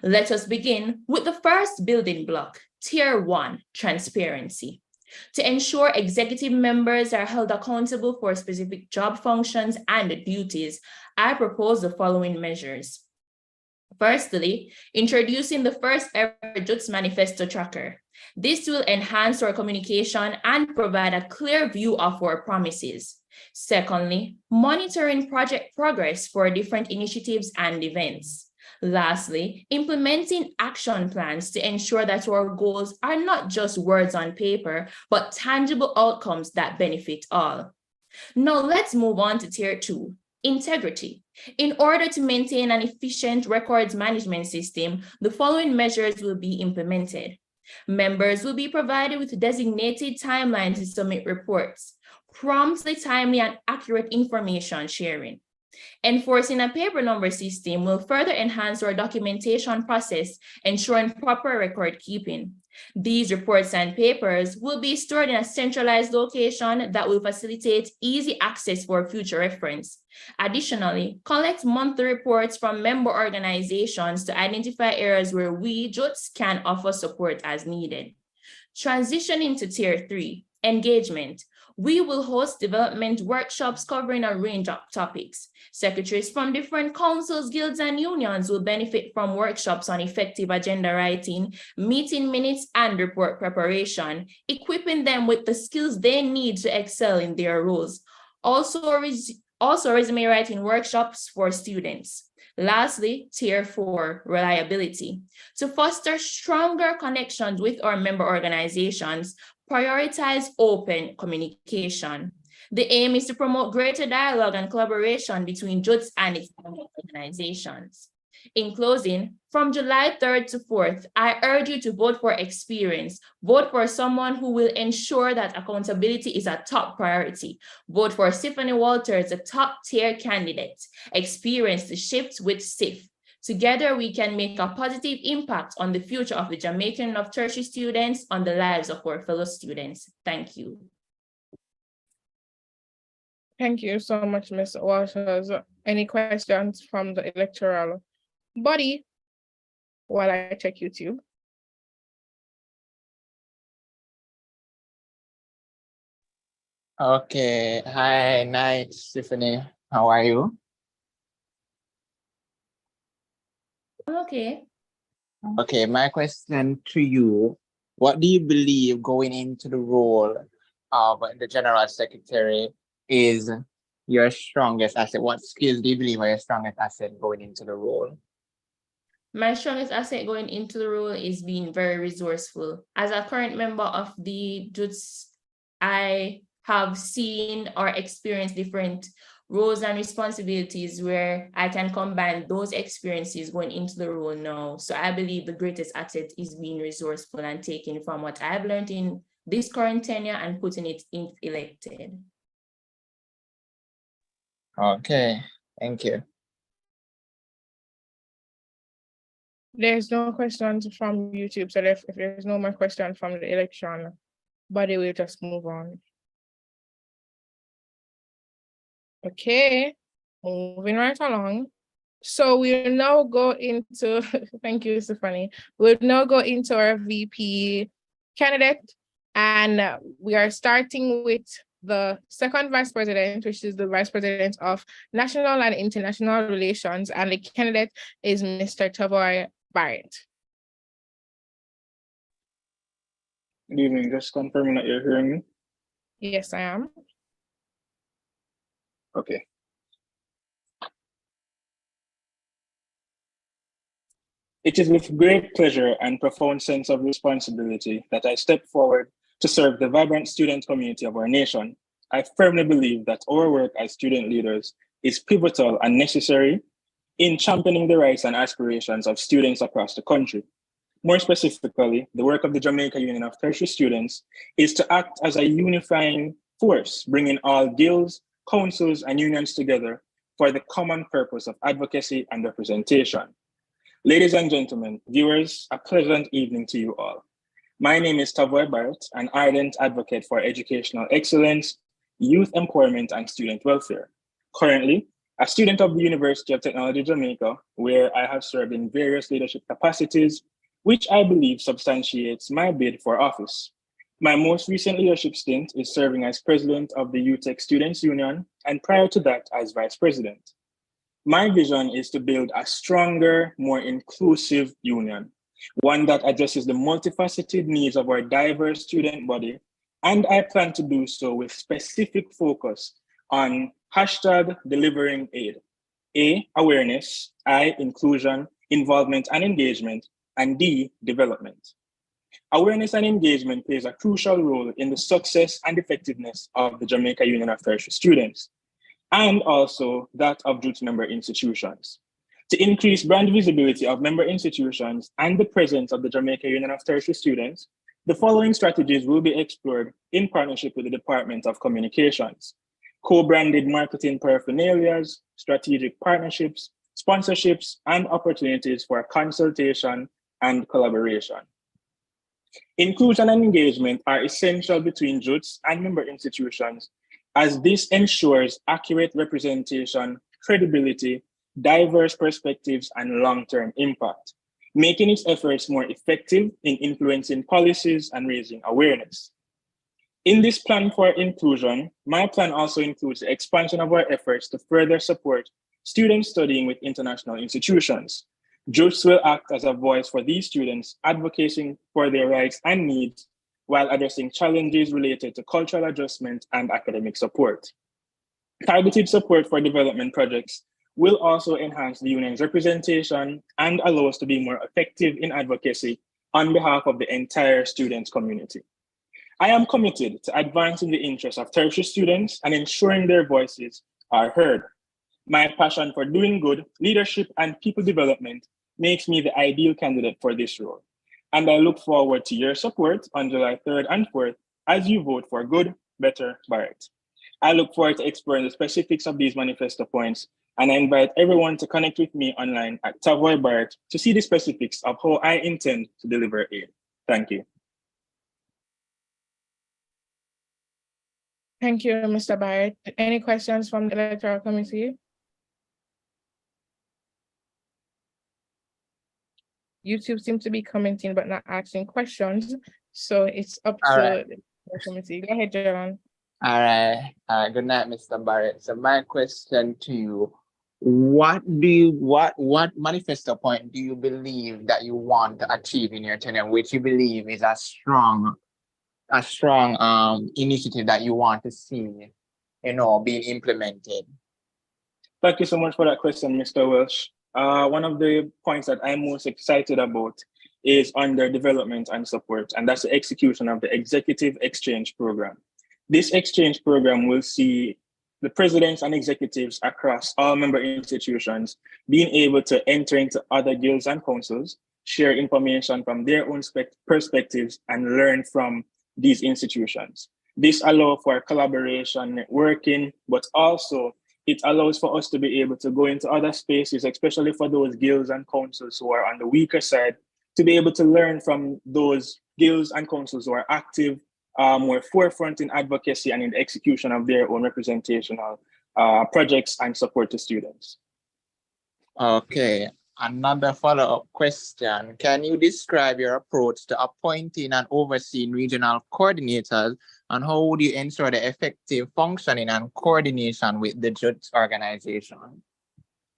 Let us begin with the first building block, Tier 1, transparency. To ensure executive members are held accountable for specific job functions and duties, I propose the following measures. Firstly, introducing the first ever JUTS manifesto tracker. This will enhance our communication and provide a clear view of our promises. Secondly, monitoring project progress for different initiatives and events. Lastly, implementing action plans to ensure that our goals are not just words on paper, but tangible outcomes that benefit all. Now let's move on to Tier 2, integrity. In order to maintain an efficient records management system, the following measures will be implemented. Members will be provided with designated timelines to submit reports, promptly, timely, and accurate information sharing. Enforcing a paper number system will further enhance our documentation process, ensuring proper record keeping. These reports and papers will be stored in a centralized location that will facilitate easy access for future reference. Additionally, collect monthly reports from member organizations to identify areas where we, JUTS, can offer support as needed. Transitioning to Tier 3, engagement. We will host development workshops covering a range of topics. Secretaries from different councils, guilds, and unions will benefit from workshops on effective agenda writing, meeting minutes, and report preparation, equipping them with the skills they need to excel in their roles. Also resume writing workshops for students. Lastly, Tier 4, reliability. To foster stronger connections with our member organizations, prioritize open communication. The aim is to promote greater dialogue and collaboration between JUTS and its organizations. In closing, from July 3rd to 4th, I urge you to vote for experience. Vote for someone who will ensure that accountability is a top priority. Vote for Stephanie Walters, a top-tier candidate. Experience the shift with SIF. Together, we can make a positive impact on the future of the Jamaican of tertiary students, on the lives of our fellow students. Thank you. Thank you so much, Ms. Walters. Any questions from the electoral body while I check YouTube? Okay. Hi, night, Stephanie. How are you? Okay. Okay, my question to you, what do you believe going into the role of the General Secretary is your strongest asset? What skills do you believe are your strongest asset going into the role? My strongest asset going into the role is being very resourceful. As a current member of the JUTS, I have seen or experienced different roles and responsibilities where I can combine those experiences going into the role now. So I believe the greatest asset is being resourceful and taking from what I've learned in this current tenure and putting it in elected. Okay, thank you. There's no questions from YouTube, so if there's no more questions from the election body, we'll just move on. Okay, moving right along. So we'll now go into, thank you, Stephanie. We'll now go into our VP candidate, and we are starting with the second vice president, which is the vice president of national and international relations, and the candidate is Mr. Tavoy Barrett. Good evening, just confirming that you're hearing me. Yes, I am. Okay. It is with great pleasure and profound sense of responsibility that I step forward to serve the vibrant student community of our nation. I firmly believe that our work as student leaders is pivotal and necessary in championing the rights and aspirations of students across the country. More specifically, the work of the Jamaica Union of Tertiary Students is to act as a unifying force, bringing all guilds, councils, and unions together for the common purpose of advocacy and representation. Ladies and gentlemen, viewers, a pleasant evening to you all. My name is Tavoy Barrett, an ardent advocate for educational excellence, youth empowerment, and student welfare. Currently, a student of the University of Technology Jamaica, where I have served in various leadership capacities, which I believe substantiates my bid for office. My most recent leadership stint is serving as president of the UTech Students Union, and prior to that, as vice president. My vision is to build a stronger, more inclusive union, one that addresses the multifaceted needs of our diverse student body, and I plan to do so with specific focus on #delivering aid. A, awareness, I, inclusion, involvement and engagement, and D, development. Awareness and engagement plays a crucial role in the success and effectiveness of the Jamaica Union of Tertiary Students, and also that of JUTS member institutions. To increase brand visibility of member institutions and the presence of the Jamaica Union of Tertiary Students, the following strategies will be explored in partnership with the Department of Communications: co-branded marketing paraphernalias, strategic partnerships, sponsorships, and opportunities for consultation and collaboration. Inclusion and engagement are essential between JUTS and member institutions, as this ensures accurate representation, credibility, diverse perspectives, and long-term impact, making its efforts more effective in influencing policies and raising awareness. In this plan for inclusion, my plan also includes the expansion of our efforts to further support students studying with international institutions. JUTS will act as a voice for these students, advocating for their rights and needs while addressing challenges related to cultural adjustment and academic support. Targeted support for development projects will also enhance the union's representation and allow us to be more effective in advocacy on behalf of the entire student community. I am committed to advancing the interests of tertiary students and ensuring their voices are heard. My passion for doing good, leadership, and people development makes me the ideal candidate for this role. And I look forward to your support on July 3rd and 4th as you vote for Good, Better, Barrett. I look forward to exploring the specifics of these manifesto points, and I invite everyone to connect with me online at Tavoy Barrett to see the specifics of how I intend to deliver aid. Thank you. Thank you, Mr. Barrett. Any questions from the electoral committee? YouTube seems to be commenting but not asking questions, so it's up to the committee. Go ahead, John. All right. Good night, Mr. Barrett. So my question to you: what manifesto point do you believe that you want to achieve in your tenure, which you believe is a strong initiative that you want to see, being implemented? Thank you so much for that question, Mr. Welsh. One of the points that I'm most excited about is under development and support, and that's the execution of the Executive Exchange Program. This exchange program will see the presidents and executives across all member institutions being able to enter into other guilds and councils, share information from their own perspectives, and learn from these institutions. This allows for collaboration, networking, but also it allows for us to be able to go into other spaces, especially for those guilds and councils who are on the weaker side, to be able to learn from those guilds and councils who are active, more forefront in advocacy and in the execution of their own representational projects and support to students. Okay, another follow-up question. Can you describe your approach to appointing and overseeing regional coordinators, and how would you ensure the effective functioning and coordination with the JUTS organization?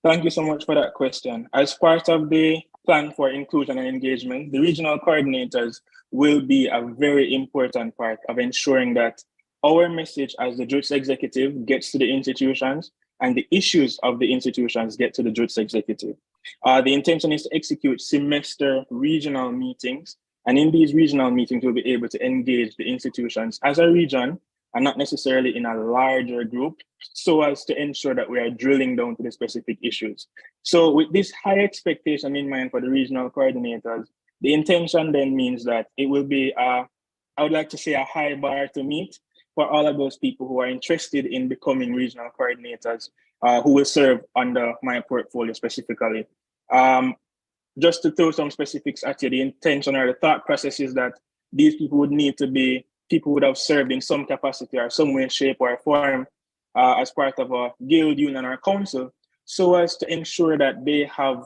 Thank you so much for that question. As part of the plan for inclusion and engagement, the regional coordinators will be a very important part of ensuring that our message as the JUTS executive gets to the institutions and the issues of the institutions get to the JUTS executive. The intention is to execute semester regional meetings And in these regional meetings, we'll be able to engage the institutions as a region and not necessarily in a larger group, so as to ensure that we are drilling down to the specific issues. So with this high expectation in mind for the regional coordinators, the intention then means that it will be, I would like to say, a high bar to meet for all of those people who are interested in becoming regional coordinators, who will serve under my portfolio specifically. Just to throw some specifics at you, the intention or the thought process is that these people would need to be people who would have served in some capacity or some way, shape, or form as part of a guild, union, or council, so as to ensure that they have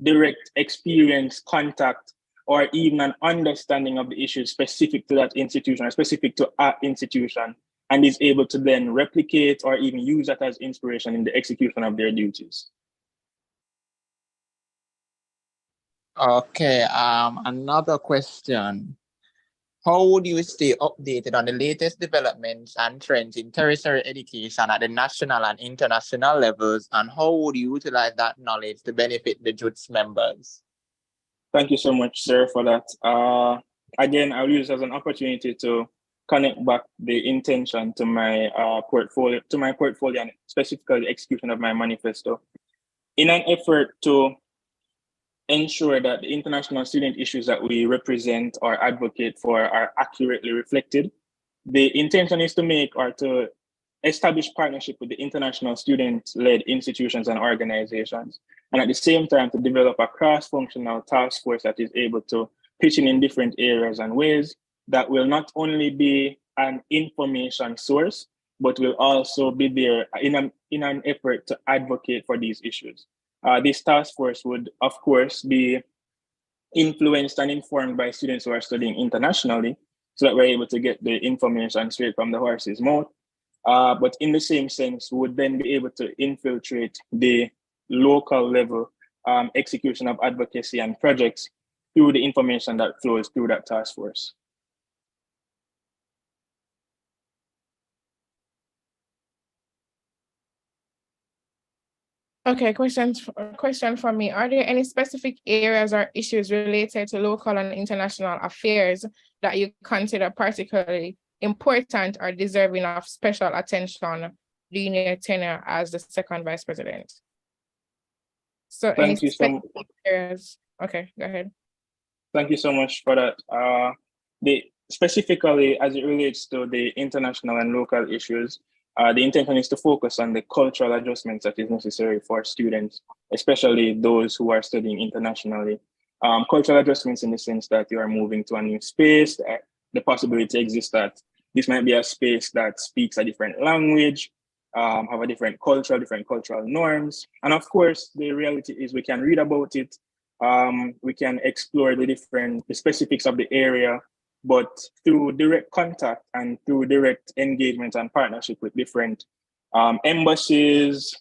direct experience, contact, or even an understanding of the issues specific to that institution or specific to our institution, and is able to then replicate or even use that as inspiration in the execution of their duties. Okay, another question. How would you stay updated on the latest developments and trends in tertiary education at the national and international levels, and how would you utilize that knowledge to benefit the JUTS members? Thank you so much, sir, for that. Again, I'll use it as an opportunity to connect back the intention to my portfolio, and specifically the execution of my manifesto, in an effort to ensure that the international student issues that we represent or advocate for are accurately reflected. The intention is to make or to establish partnership with the international student-led institutions and organizations, and at the same time to develop a cross-functional task force that is able to pitch in different areas and ways that will not only be an information source, but will also be there in an effort to advocate for these issues. This task force would, of course, be influenced and informed by students who are studying internationally, so that we're able to get the information straight from the horse's mouth. But in the same sense, would then be able to infiltrate the local level execution of advocacy and projects through the information that flows through that task force. Okay, question for me. Are there any specific areas or issues related to local and international affairs that you consider particularly important or deserving of special attention during your tenure as the second vice president? So any specific areas? Okay, go ahead. Thank you so much for that. Specifically, as it relates to the international and local issues, the intention is to focus on the cultural adjustments that is necessary for students, especially those who are studying internationally. Cultural adjustments in the sense that you are moving to a new space, the possibility exists that this might be a space that speaks a different language, have a different cultural norms. And of course, the reality is we can read about it, we can explore the specifics of the area, but through direct contact and through direct engagement and partnership with different embassies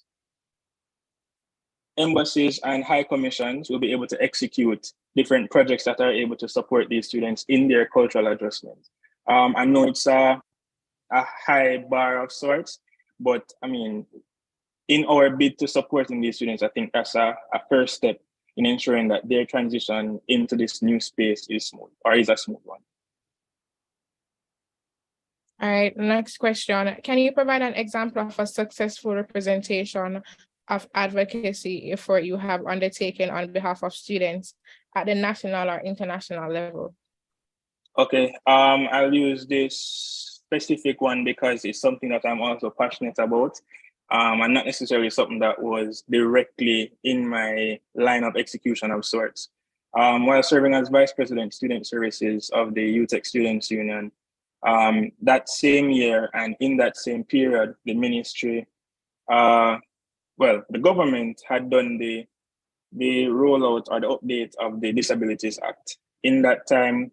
and high commissions, we'll be able to execute different projects that are able to support these students in their cultural adjustment. I know it's a high bar of sorts, but I mean, in our bid to supporting these students, I think that's a first step in ensuring that their transition into this new space is smooth, or is a smooth one. All right, next question. Can you provide an example of a successful representation of advocacy effort you have undertaken on behalf of students at the national or international level? Okay, I'll use this specific one because it's something that I'm also passionate about, and not necessarily something that was directly in my line of execution of sorts. While serving as Vice President Student Services of the UTEC Students Union, that same year and in that same period, the ministry, the government had done the rollout or the update of the Disabilities Act. In that time,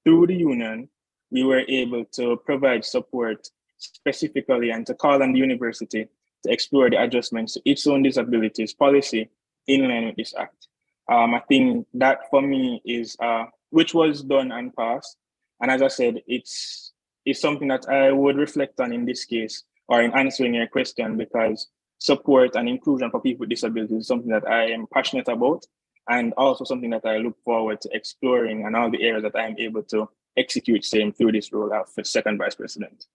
through the union, we were able to provide support specifically and to call on the university to explore the adjustments to its own disabilities policy in line with this act. I think that for me is, which was done and passed. And as I said, it's something that I would reflect on in this case, or in answering your question, because support and inclusion for people with disabilities is something that I am passionate about. and also something that I look forward to exploring and all the areas that I am able to execute same through this role of second vice president.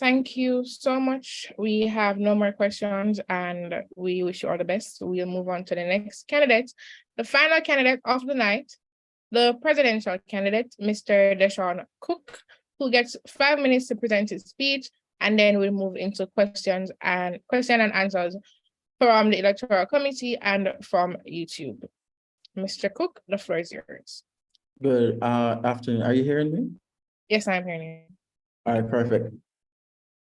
Thank you so much. We have no more questions and we wish you all the best. We'll move on to the next candidate, the final candidate of the night, the presidential candidate, Mr. Deshaun Cook, who gets 5 minutes to present his speech, and then we'll move into question and answers from the Electoral Committee and from YouTube. Mr. Cook, the floor is yours. Good afternoon. Are you hearing me? Yes, I'm hearing you. All right, perfect.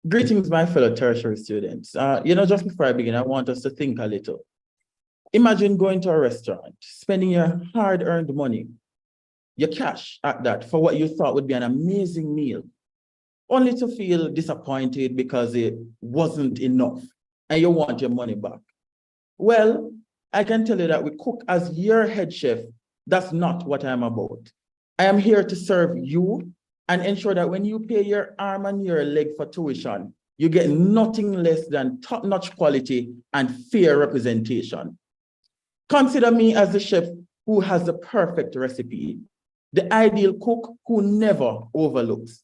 Greetings, my fellow tertiary students. Just before I begin, I want us to think a little. Imagine going to a restaurant, spending your hard-earned money, your cash at that, for what you thought would be an amazing meal, only to feel disappointed because it wasn't enough and you want your money back. Well, I can tell you that with Cook as your head chef, that's not what I'm about. I am here to serve you and ensure that when you pay your arm and your leg for tuition, you get nothing less than top-notch quality and fair representation. Consider me as the chef who has the perfect recipe, the ideal cook who never overlooks.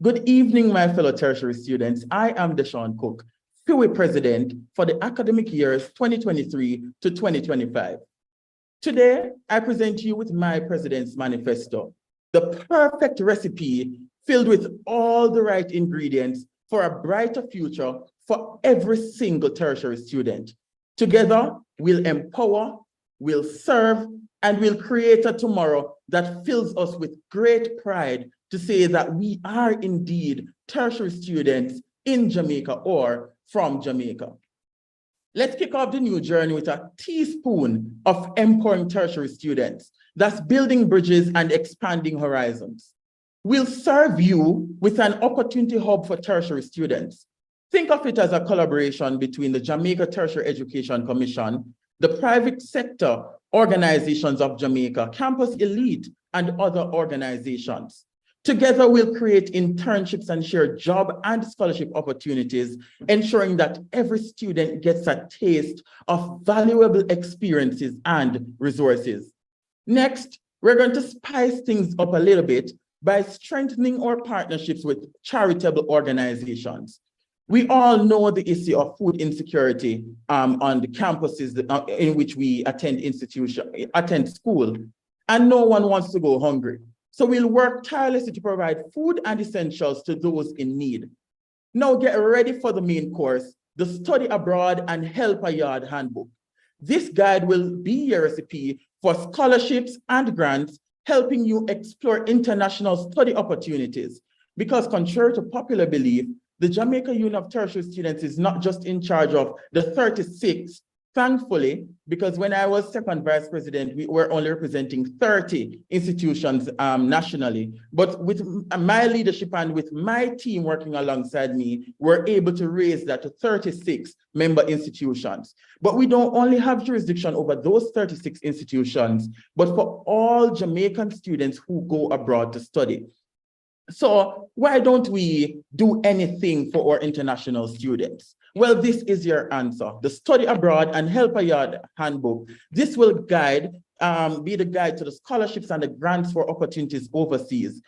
Good evening, my fellow tertiary students. I am Deshaun Cook, FIWI President for the academic years 2023 to 2025. Today, I present you with my President's Manifesto, the perfect recipe filled with all the right ingredients for a brighter future for every single tertiary student. Together, we'll empower, we'll serve, and we'll create a tomorrow that fills us with great pride to say that we are indeed tertiary students in Jamaica or from Jamaica. Let's kick off the new journey with a teaspoon of empowering tertiary students. That's building bridges and expanding horizons. We'll serve you with an opportunity hub for tertiary students. Think of it as a collaboration between the Jamaica Tertiary Education Commission, the private sector organizations of Jamaica, Campus Elite, and other organizations. Together, we'll create internships and share job and scholarship opportunities, ensuring that every student gets a taste of valuable experiences and resources. Next, we're going to spice things up a little bit by strengthening our partnerships with charitable organizations. We all know the issue of food insecurity on the campuses in which we attend school, and no one wants to go hungry. So we'll work tirelessly to provide food and essentials to those in need. Now get ready for the main course, the Study Abroad and Help a Yard Handbook. This guide will be your recipe for scholarships and grants, helping you explore international study opportunities. Because contrary to popular belief, the Jamaica Union of Tertiary Students is not just in charge of the 36, thankfully, because when I was second vice president, we were only representing 30 institutions nationally. But with my leadership and with my team working alongside me, we're able to raise that to 36 member institutions. But we don't only have jurisdiction over those 36 institutions, but for all Jamaican students who go abroad to study. So why don't we do anything for our international students? Well, this is your answer. The Study Abroad and Help a Yard Handbook. This will be the guide to the scholarships and the grants for opportunities overseas.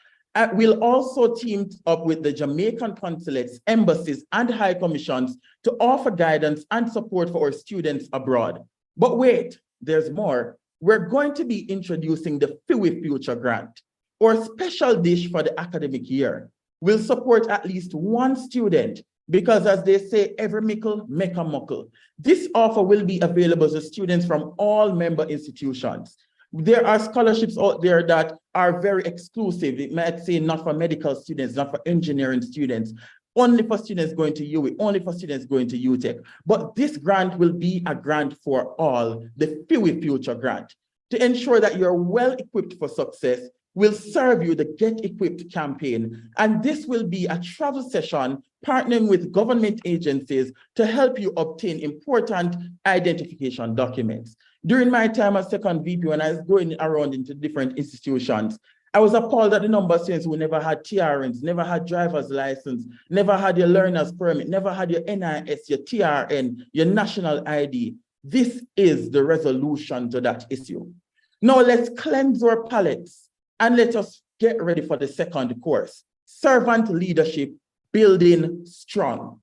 We'll also team up with the Jamaican consulates, embassies, and high commissions to offer guidance and support for our students abroad. But wait, there's more. We're going to be introducing the FIWI Future Grant, or special dish for the academic year. We'll support at least one student because, as they say, every mickle make a muckle. This offer will be available to students from all member institutions. There are scholarships out there that are very exclusive. It might say not for medical students, not for engineering students, only for students going to UWI, only for students going to UTech. But this grant will be a grant for all, the FIWI Future Grant. To ensure that you're well equipped for success, we'll serve you the Get Equipped campaign. And this will be a travel session partnering with government agencies to help you obtain important identification documents. During my time as second VP, when I was going around into different institutions, I was appalled at the number of students who never had TRNs, never had driver's license, never had your learner's permit, never had your NIS, your TRN, your national ID. This is the resolution to that issue. Now let's cleanse our palates and let us get ready for the second course. Servant leadership, building strong.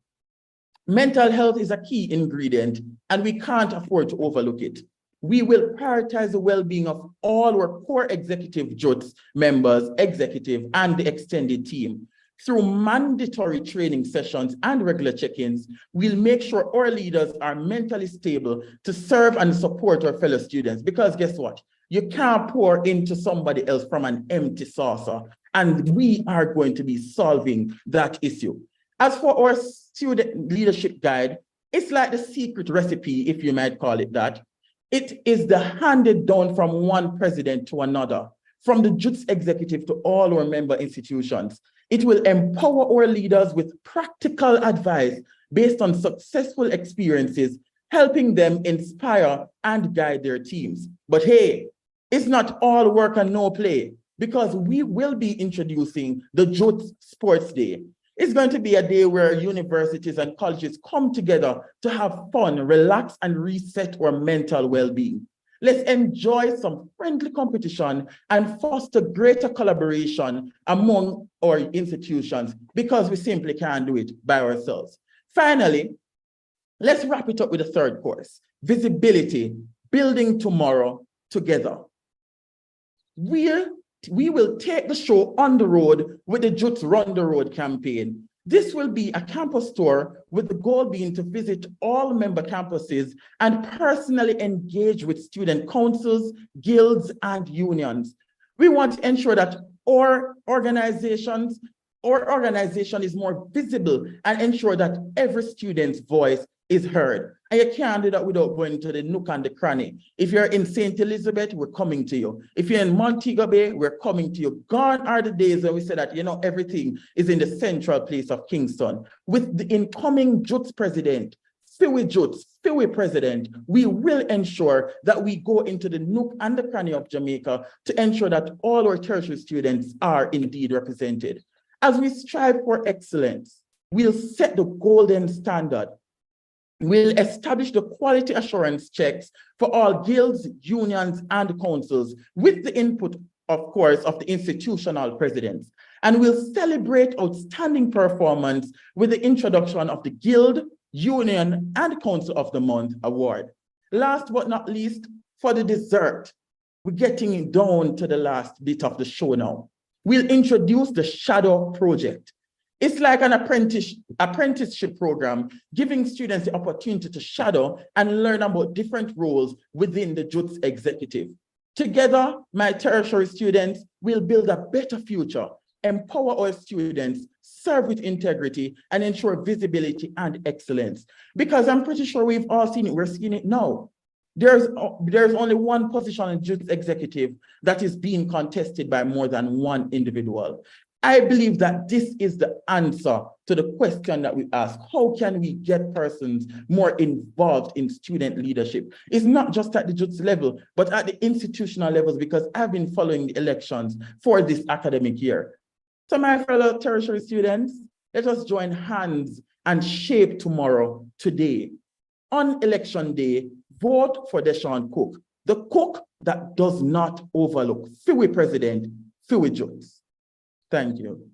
Mental health is a key ingredient and we can't afford to overlook it. We will prioritize the well-being of all our core executive JUTS members, executive, and the extended team. Through mandatory training sessions and regular check-ins, we'll make sure our leaders are mentally stable to serve and support our fellow students. Because guess what? You can't pour into somebody else from an empty saucer. And we are going to be solving that issue. As for our student leadership guide, it's like the secret recipe, if you might call it that. It is the handed down from one president to another, from the JUTS executive to all our member institutions. It will empower our leaders with practical advice based on successful experiences, helping them inspire and guide their teams. But hey, it's not all work and no play, because we will be introducing the JUTS Sports Day. It's going to be a day where universities and colleges come together to have fun, relax, and reset our mental well-being. Let's enjoy some friendly competition and foster greater collaboration among our institutions, because we simply can't do it by ourselves. Finally, let's wrap it up with the third course, visibility, building tomorrow together. We will take the show on the road with the JUTS Run the Road campaign. This will be a campus tour with the goal being to visit all member campuses and personally engage with student councils, guilds, and unions. We want to ensure that our organization is more visible and ensure that every student's voice is heard. And you can't do that without going to the nook and the cranny. If you're in St. Elizabeth, we're coming to you. If you're in Montego Bay, we're coming to you. Gone are the days when we say that, everything is in the central place of Kingston. With the incoming JUTS president, FIWI JUTS, FIWI president, we will ensure that we go into the nook and the cranny of Jamaica to ensure that all our tertiary students are indeed represented. As we strive for excellence, we'll set the golden standard. We'll establish the quality assurance checks for all guilds, unions, and councils with the input, of course, of the institutional presidents. And we'll celebrate outstanding performance with the introduction of the Guild, Union, and Council of the Month award. Last but not least, for the dessert, we're getting down to the last bit of the show now. We'll introduce the Shadow Project. It's like an apprenticeship program, giving students the opportunity to shadow and learn about different roles within the JUTS executive. Together, my tertiary students will build a better future, empower our students, serve with integrity, and ensure visibility and excellence. Because I'm pretty sure we've all seen it, we're seeing it now. There's only one position in JUTS executive that is being contested by more than one individual. I believe that this is the answer to the question that we ask. How can we get persons more involved in student leadership? It's not just at the JUTS level, but at the institutional levels, because I've been following the elections for this academic year. So my fellow tertiary students, let us join hands and shape tomorrow today. On election day, vote for Deshaun Cook, the cook that does not overlook. FIWI president, FIWI JUTS. Thank you.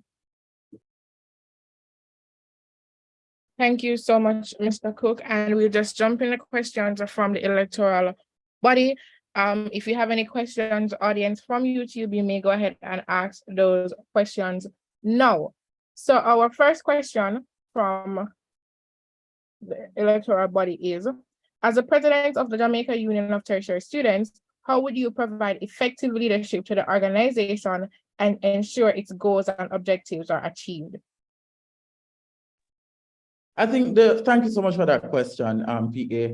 Thank you so much, Mr. Cook. And we'll just jump in the questions from the electoral body. If you have any questions, audience from YouTube, you may go ahead and ask those questions now. So our first question from the electoral body is, as the president of the Jamaica Union of Tertiary Students, how would you provide effective leadership to the organization and ensure its goals and objectives are achieved? I think thank you so much for that question, PA.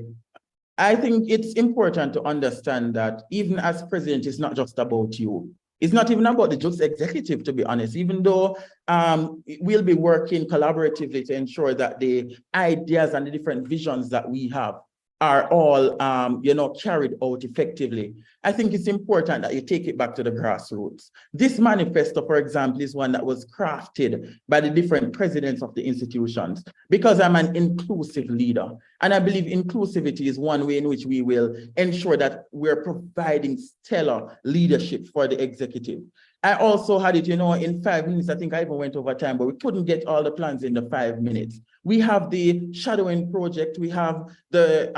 I think it's important to understand that even as president, it's not just about you. It's not even about the JUTS executive, to be honest, even though we'll be working collaboratively to ensure that the ideas and the different visions that we have are all, carried out effectively. I think it's important that you take it back to the grassroots. This manifesto, for example, is one that was crafted by the different presidents of the institutions, because I'm an inclusive leader. And I believe inclusivity is one way in which we will ensure that we're providing stellar leadership for the executive. I also had it, in 5 minutes. I think I even went over time, but we couldn't get all the plans in the 5 minutes. We have the shadowing project. We have the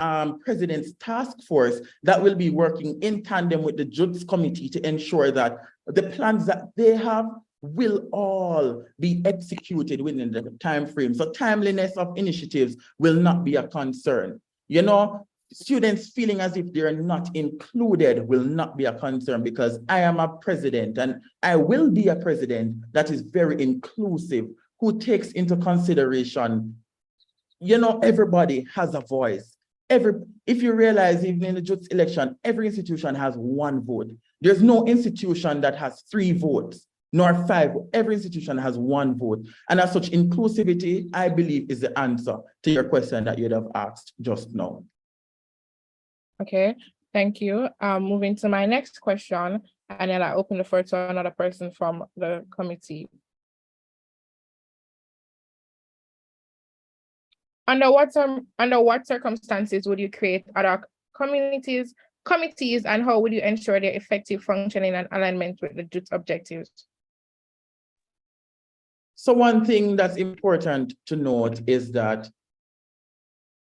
president's task force that will be working in tandem with the JUTS committee to ensure that the plans that they have will all be executed within the time frame. So timeliness of initiatives will not be a concern. Students feeling as if they're not included will not be a concern, because I am a president and I will be a president that is very inclusive, who takes into consideration, everybody has a voice. If you realize, even in the JUTS election, every institution has 1 vote. There's no institution that has 3 votes, nor 5. Every institution has 1 vote. And as such, inclusivity, I believe, is the answer to your question that you'd have asked just now. Okay, thank you. Moving to my next question, and then I open the floor to another person from the committee. Under what circumstances would you create other committees, and how would you ensure their effective functioning and alignment with the JUTS objectives? So one thing that's important to note is that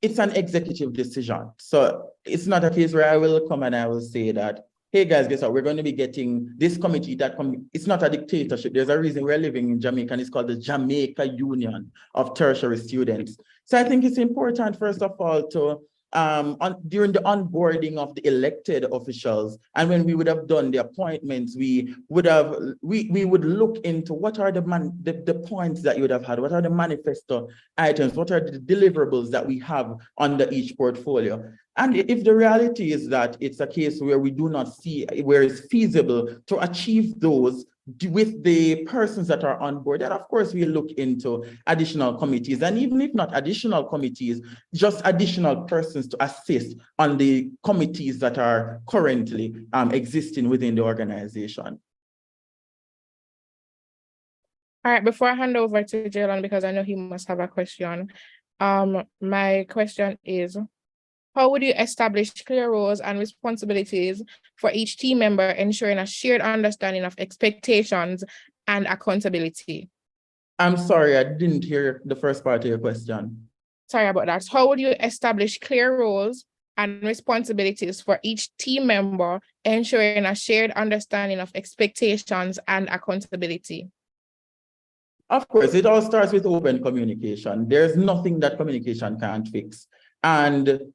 it's an executive decision. So it's not a case where I will come and I will say that, hey guys, guess what? We're going to be getting this committee, that committee. It's not a dictatorship. There's a reason we're living in Jamaica, and it's called the Jamaica Union of Tertiary Students. So I think it's important, first of all, to during the onboarding of the elected officials, and when we would have done the appointments, we would look into what are the points that you would have had, what are the manifesto items, what are the deliverables that we have under each portfolio. And if the reality is that it's a case where we do not see where it's feasible to achieve those with the persons that are on board, then of course we look into additional committees, and even if not additional committees, just additional persons to assist on the committees that are currently existing within the organization. All right, before I hand over to Jalen, because I know he must have a question, my question is, how would you establish clear roles and responsibilities for each team member, ensuring a shared understanding of expectations and accountability? I'm sorry, I didn't hear the first part of your question. Sorry about that. How would you establish clear roles and responsibilities for each team member, ensuring a shared understanding of expectations and accountability? Of course, it all starts with open communication. There's nothing that communication can't fix. And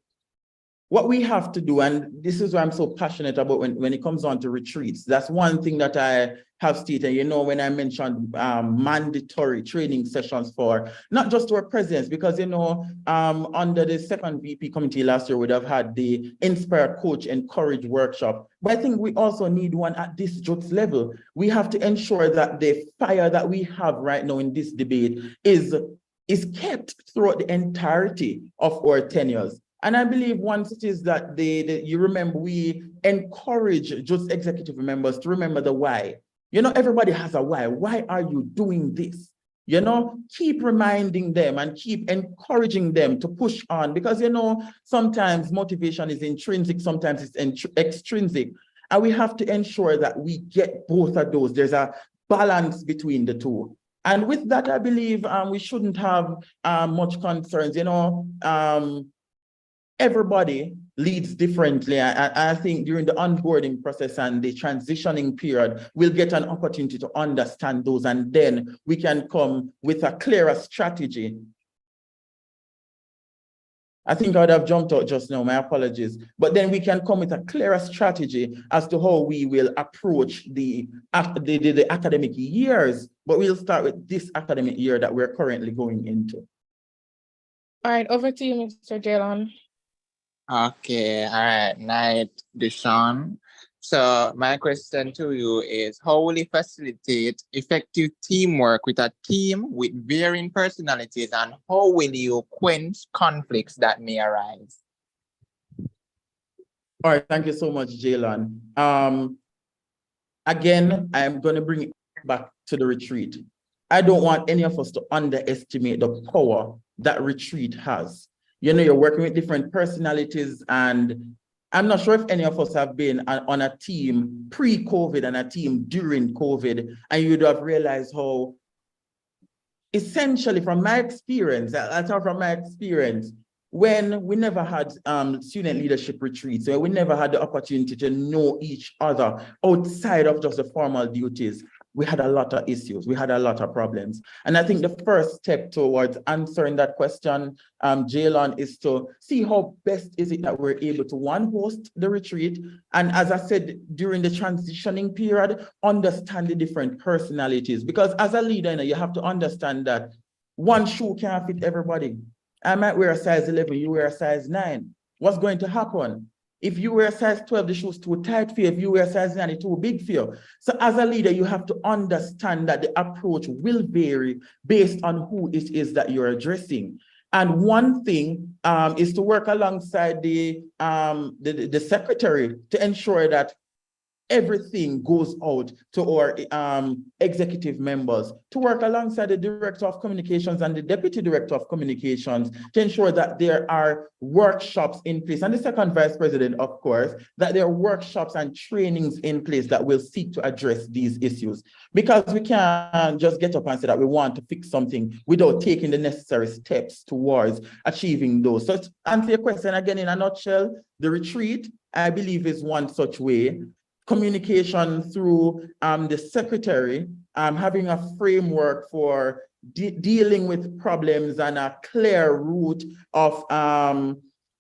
what we have to do, and this is why I'm so passionate about when it comes on to retreats, that's one thing that I have stated, when I mentioned mandatory training sessions for not just our presidents, because, under the second VP committee last year, we'd have had the Inspire, Coach, Encourage workshop. But I think we also need one at this JUTS level. We have to ensure that the fire that we have right now in this debate is kept throughout the entirety of our tenures. And I believe once it is that you remember, we encourage just executive members to remember the why. Everybody has a why. Why are you doing this? Keep reminding them and keep encouraging them to push on, because, sometimes motivation is intrinsic, sometimes it's extrinsic. And we have to ensure that we get both of those. There's a balance between the two. And with that, I believe we shouldn't have much concerns. Everybody leads differently. I think during the onboarding process and the transitioning period, we'll get an opportunity to understand those, and then we can come with a clearer strategy. I think I would have jumped out just now, my apologies. But then we can come with a clearer strategy as to how we will approach the academic years. But we'll start with this academic year that we're currently going into. All right, over to you, Mr. Jalen. Okay, all right, night, Deshaun. So my question to you is, how will you facilitate effective teamwork with a team with varying personalities, and how will you quench conflicts that may arise? All right, thank you so much, Jalen. Again, I'm going to bring it back to the retreat. I don't want any of us to underestimate the power that retreat has. You know, you're working with different personalities, and I'm not sure if any of us have been on a team pre-COVID and a team during COVID, and you'd have realized how essentially from my experience, I'll talk from my experience, when we never had student leadership retreats, where we never had the opportunity to know each other outside of just the formal duties, we had a lot of issues, we had a lot of problems. And I think the first step towards answering that question, Jalen, is to see how best is it that we're able to, one, host the retreat, and as I said, during the transitioning period, understand the different personalities. Because as a leader, you know, you have to understand that one shoe can't fit everybody. I might wear a size 11, you wear a size 9. What's going to happen? If you wear a size 12, the shoe's too tight for you. If you wear a size 9, it's too big for you. So as a leader, you have to understand that the approach will vary based on who it is that you're addressing. And one thing is to work alongside the secretary to ensure that everything goes out to our executive members, to work alongside the director of communications and the deputy director of communications to ensure that there are workshops in place, and the second vice president, of course, that there are workshops and trainings in place that will seek to address these issues. Because we can't just get up and say that we want to fix something without taking the necessary steps towards achieving those. So to answer your question again in a nutshell, the retreat, I believe, is one such way. Communication through the secretary, having a framework for dealing with problems and a clear route of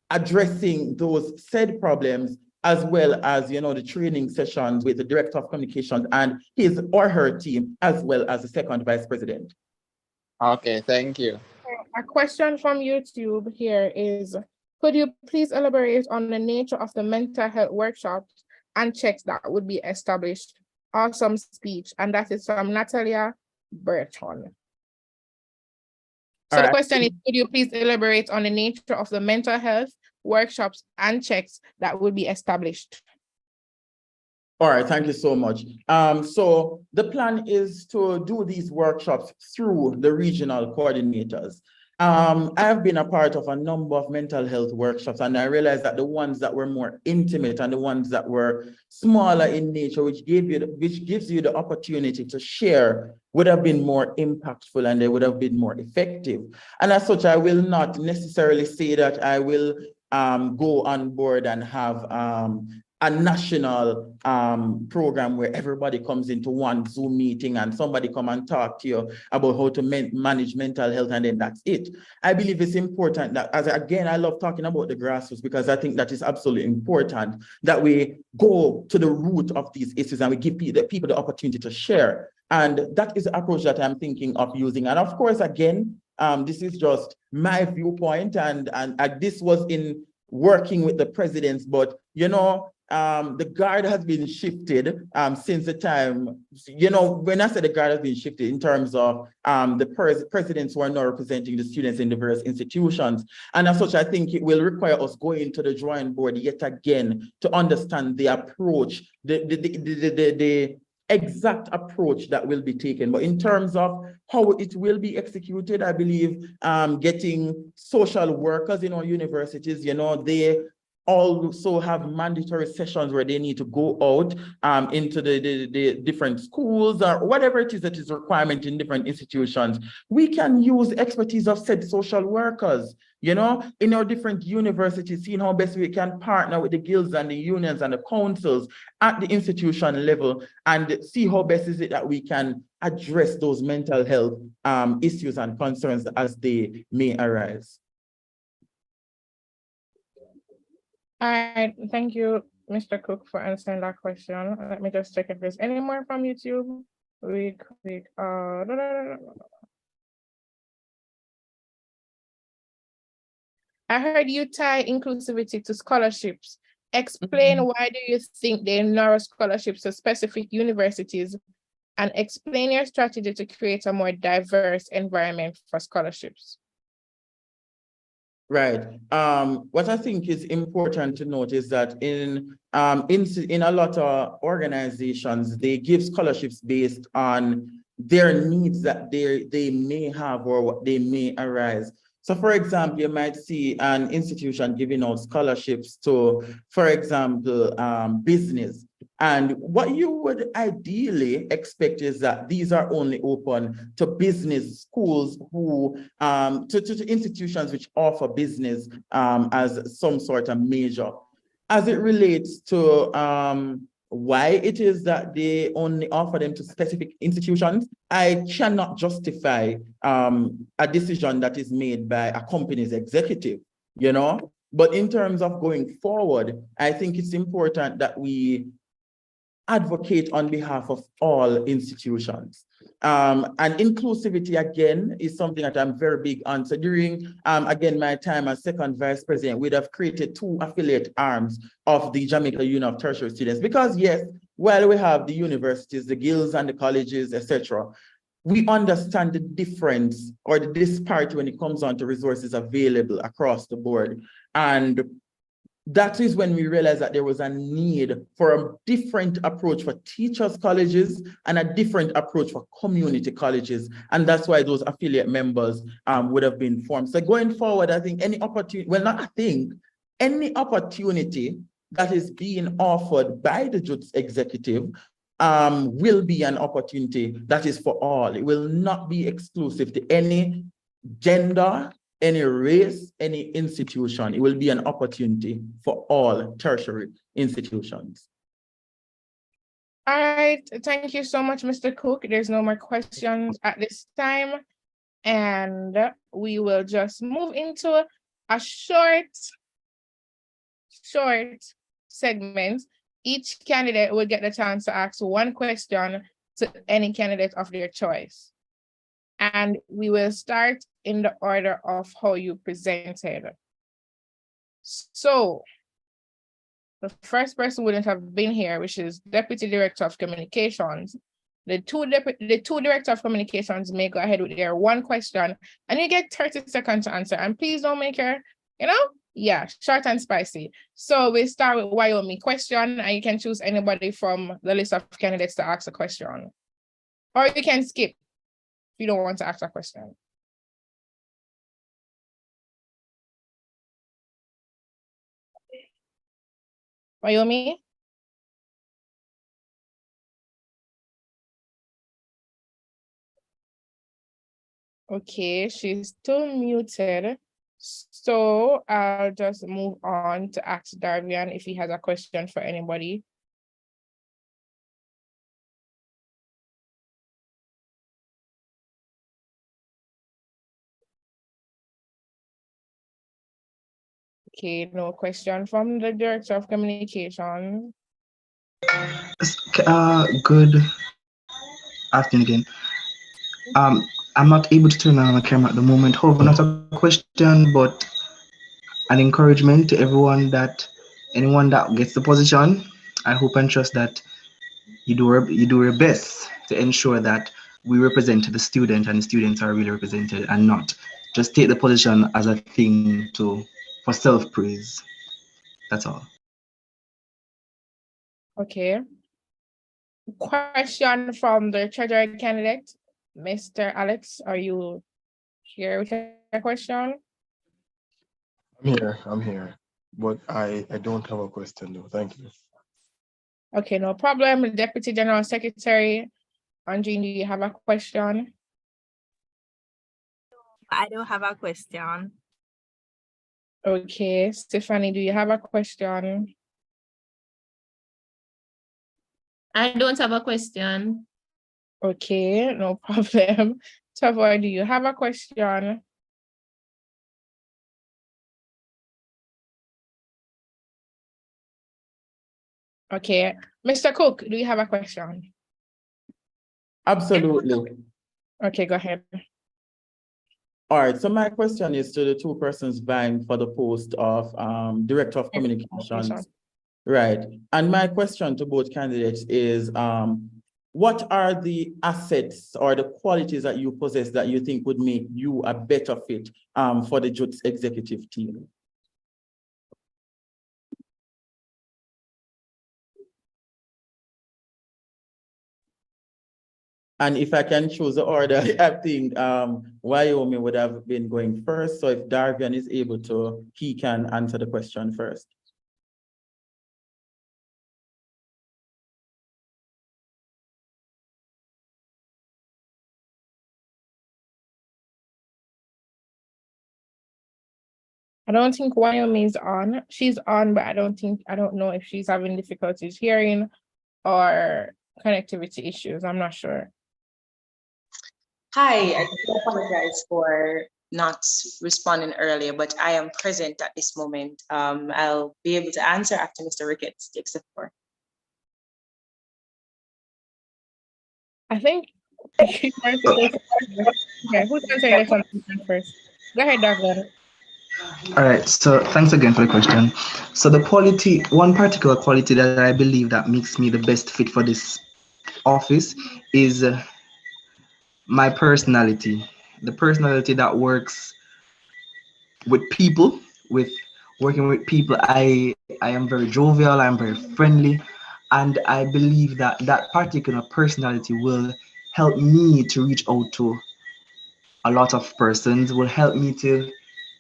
addressing those said problems, as well as, you know, the training sessions with the director of communications and his or her team, as well as the second vice president. Okay, thank you. A question from YouTube here is, could you please elaborate on the nature of the mental health workshops and checks that would be established? Awesome speech. And that is from Natalia Burton. So the question is, could you please elaborate on the nature of the mental health workshops and checks that would be established? All right, thank you so much. So the plan is to do these workshops through the regional coordinators. I have been a part of a number of mental health workshops, and I realized that the ones that were more intimate and the ones that were smaller in nature, which gives you the opportunity to share, would have been more impactful and they would have been more effective. And as such, I will not necessarily say that I will go on board and have a national program where everybody comes into one Zoom meeting and somebody come and talk to you about how to manage mental health, and then that's it. I believe it's important that, again, I love talking about the grassroots, because I think that is absolutely important that we go to the root of these issues and we give people the opportunity to share. And that is the approach that I'm thinking of using. And of course, again, this is just my viewpoint, and this was in working with the presidents, but, you know, the guard has been shifted since the time, you know, when I say the guard has been shifted in terms of the presidents who are now representing the students in the various institutions. And as such, I think it will require us going to the drawing board yet again to understand the approach, the exact approach that will be taken. But in terms of how it will be executed, I believe getting social workers in our universities, you know, they also have mandatory sessions where they need to go out into the different schools or whatever it is that is a requirement in different institutions. We can use expertise of said social workers, you know, in our different universities, seeing how best we can partner with the guilds and the unions and the councils at the institution level, and see how best is it that we can address those mental health issues and concerns as they may arise. All right, thank you, Mr. Cook, for answering that question. Let me just check if there's any more from YouTube. Real quick. I heard you tie inclusivity to scholarships. Explain why do you think they narrow scholarships to specific universities, and explain your strategy to create a more diverse environment for scholarships. Right. What I think is important to note is that in a lot of organizations, they give scholarships based on their needs that they may have or what they may arise. So for example, you might see an institution giving out scholarships to, for example, business. And what you would ideally expect is that these are only open to business schools who, to institutions which offer business as some sort of major. As it relates to why it is that they only offer them to specific institutions, I cannot justify a decision that is made by a company's executive, you know? But in terms of going forward, I think it's important that we advocate on behalf of all institutions. And inclusivity, again, is something that I'm very big on. So during, again, my time as second vice president, we'd have created 2 affiliate arms of the Jamaica Union of Tertiary Students. Because yes, while we have the universities, the guilds and the colleges, etc., we understand the difference or the disparity when it comes on to resources available across the board. And that is when we realized that there was a need for a different approach for teachers' colleges and a different approach for community colleges. And that's why those affiliate members would have been formed. So going forward, I think any opportunity, well, not I think, any opportunity that is being offered by the JUTS executive will be an opportunity that is for all. It will not be exclusive to any gender, any race, any institution. It will be an opportunity for all tertiary institutions. All right, thank you so much, Mr. Cook. There's no more questions at this time. And we will just move into a short segment. Each candidate will get the chance to ask 1 question to any candidate of their choice. And we will start in the order of how you presented. So the first person wouldn't have been here, which is Deputy Director of Communications. The two Director of Communications may go ahead with their 1 question, and you get 30 seconds to answer. And please don't make her, yeah, short and spicy. So we start with Wyoming question, and you can choose anybody from the list of candidates to ask a question. Or you can skip if you don't want to ask a question. Wyoming? Okay, she's still muted. So I'll just move on to ask Darvian if he has a question for anybody. Okay, no question from the Director of Communication. Good afternoon again. I'm not able to turn on my camera at the moment. However, not a question, but an encouragement to anyone that gets the position. I hope and trust that you do your best to ensure that we represent the student and the students are really represented, and not just take the position as a thing for self-praise. That's all. Okay. Question from the treasurer candidate. Mr. Alex, are you here with a question? I'm here, but I don't have a question though. Thank you. Okay, no problem. Deputy General Secretary, Andrine, do you have a question? I don't have a question. Okay, Stephanie, do you have a question? I don't have a question. Okay, no problem. Tavoy, do you have a question? Okay, Mr. Cook, do you have a question? Absolutely. Okay, go ahead. All right, so my question is to the 2 persons vying for the post of Director of Communications. Right, and my question to both candidates is, what are the assets or the qualities that you possess that you think would make you a better fit for the JUTS executive team? And if I can choose the order, I think Wyoming would have been going first. So if Darvian is able to, he can answer the question first. I don't think Wyoming's on. She's on, but I don't know if she's having difficulties hearing or connectivity issues. I'm not sure. Hi, I do apologize for not responding earlier, but I am present at this moment. I'll be able to answer after Mr. Ricketts takes the floor. I think she's trying to go okay, who's answering this one first? Go ahead, Darvian. All right, so thanks again for the question. So the quality, one particular quality that I believe that makes me the best fit for this office is my personality. The personality that works with people, with working with people. I am very jovial, I'm very friendly, and I believe that that particular personality will help me to reach out to a lot of persons, will help me to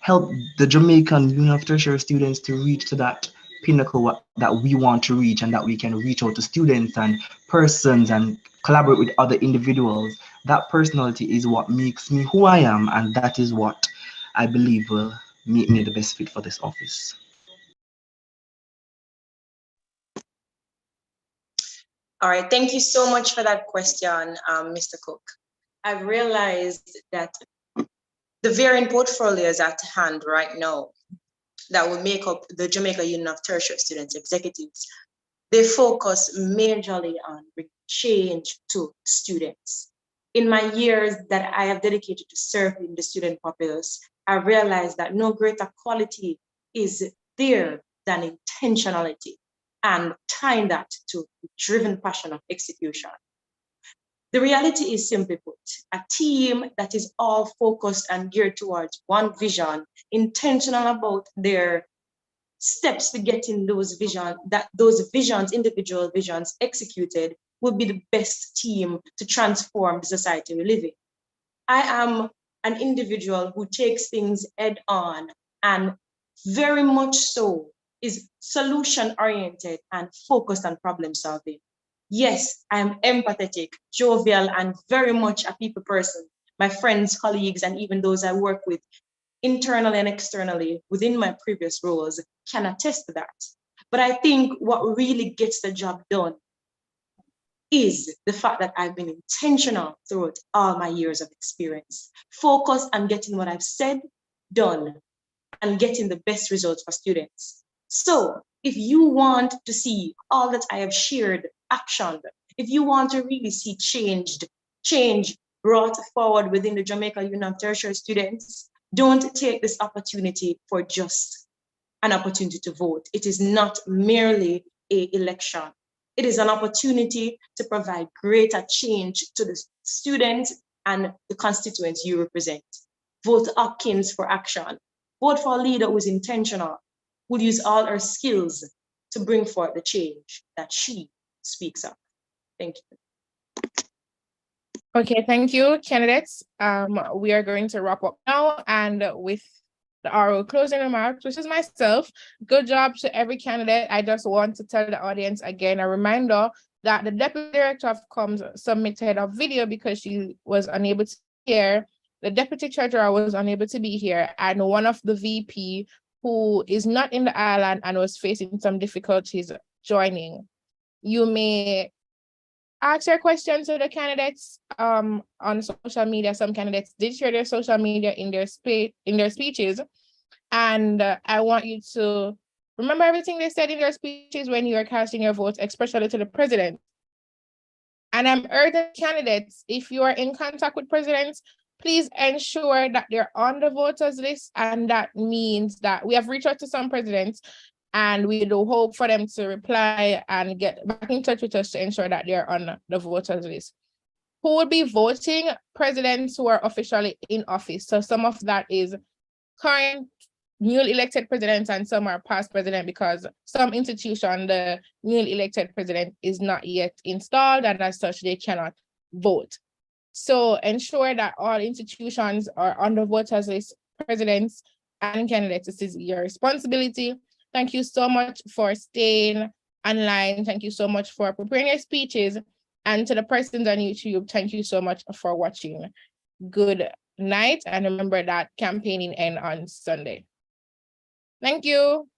help the Jamaican Union of Tertiary students to reach to that pinnacle that we want to reach, and that we can reach out to students and persons and collaborate with other individuals. That personality is what makes me who I am, and that is what I believe will make me the best fit for this office. All right, thank you so much for that question, Mr. Cook. I've realized that the varying portfolios at hand right now that will make up the Jamaica Union of Tertiary Students Executives, they focus majorly on bringing change to students. In my years that I have dedicated to serving the student populace, I realized that no greater quality is there than intentionality and tying that to driven passion of execution. The reality is, simply put, a team that is all focused and geared towards one vision, intentional about their steps to getting those visions, individual visions executed, will be the best team to transform the society we live in. I am an individual who takes things head on and very much so is solution oriented and focused on problem solving. Yes, I am empathetic, jovial, and very much a people person. My friends, colleagues, and even those I work with internally and externally within my previous roles can attest to that. But I think what really gets the job done is the fact that I've been intentional throughout all my years of experience, focused on getting what I've said done and getting the best results for students. So if you want to see all that I have shared actioned, if you want to really see change brought forward within the Jamaica Union of Tertiary Students, don't take this opportunity for just an opportunity to vote. It is not merely an election. It is an opportunity to provide greater change to the students and the constituents you represent. Vote Hopkins for action. Vote for a leader who is intentional, who will use all her skills to bring forth the change that she speaks of. Thank you. Okay, thank you, candidates. We are going to wrap up now, and with our closing remarks, which is myself. Good job to every candidate. I just want to tell the audience again, a reminder that the Deputy Director of Comms submitted a video because she was unable to be here. The Deputy Treasurer was unable to be here, and one of the VP who is not in the island and was facing some difficulties joining. You may ask your questions to the candidates on social media. Some candidates did share their social media in their speeches. And I want you to remember everything they said in their speeches when you are casting your votes, especially to the president. And I'm urging candidates, if you are in contact with presidents, please ensure that they're on the voters list. And that means that we have reached out to some presidents And we do hope for them to reply and get back in touch with us to ensure that they're on the voters list. Who will be voting? Presidents who are officially in office. So some of that is current newly elected presidents and some are past president, because some institution, the newly elected president is not yet installed, and as such, they cannot vote. So ensure that all institutions are on the voters list, presidents and candidates. This is your responsibility. Thank you so much for staying online. Thank you so much for preparing your speeches. And to the persons on YouTube, thank you so much for watching. Good night. And remember that campaigning ends on Sunday. Thank you.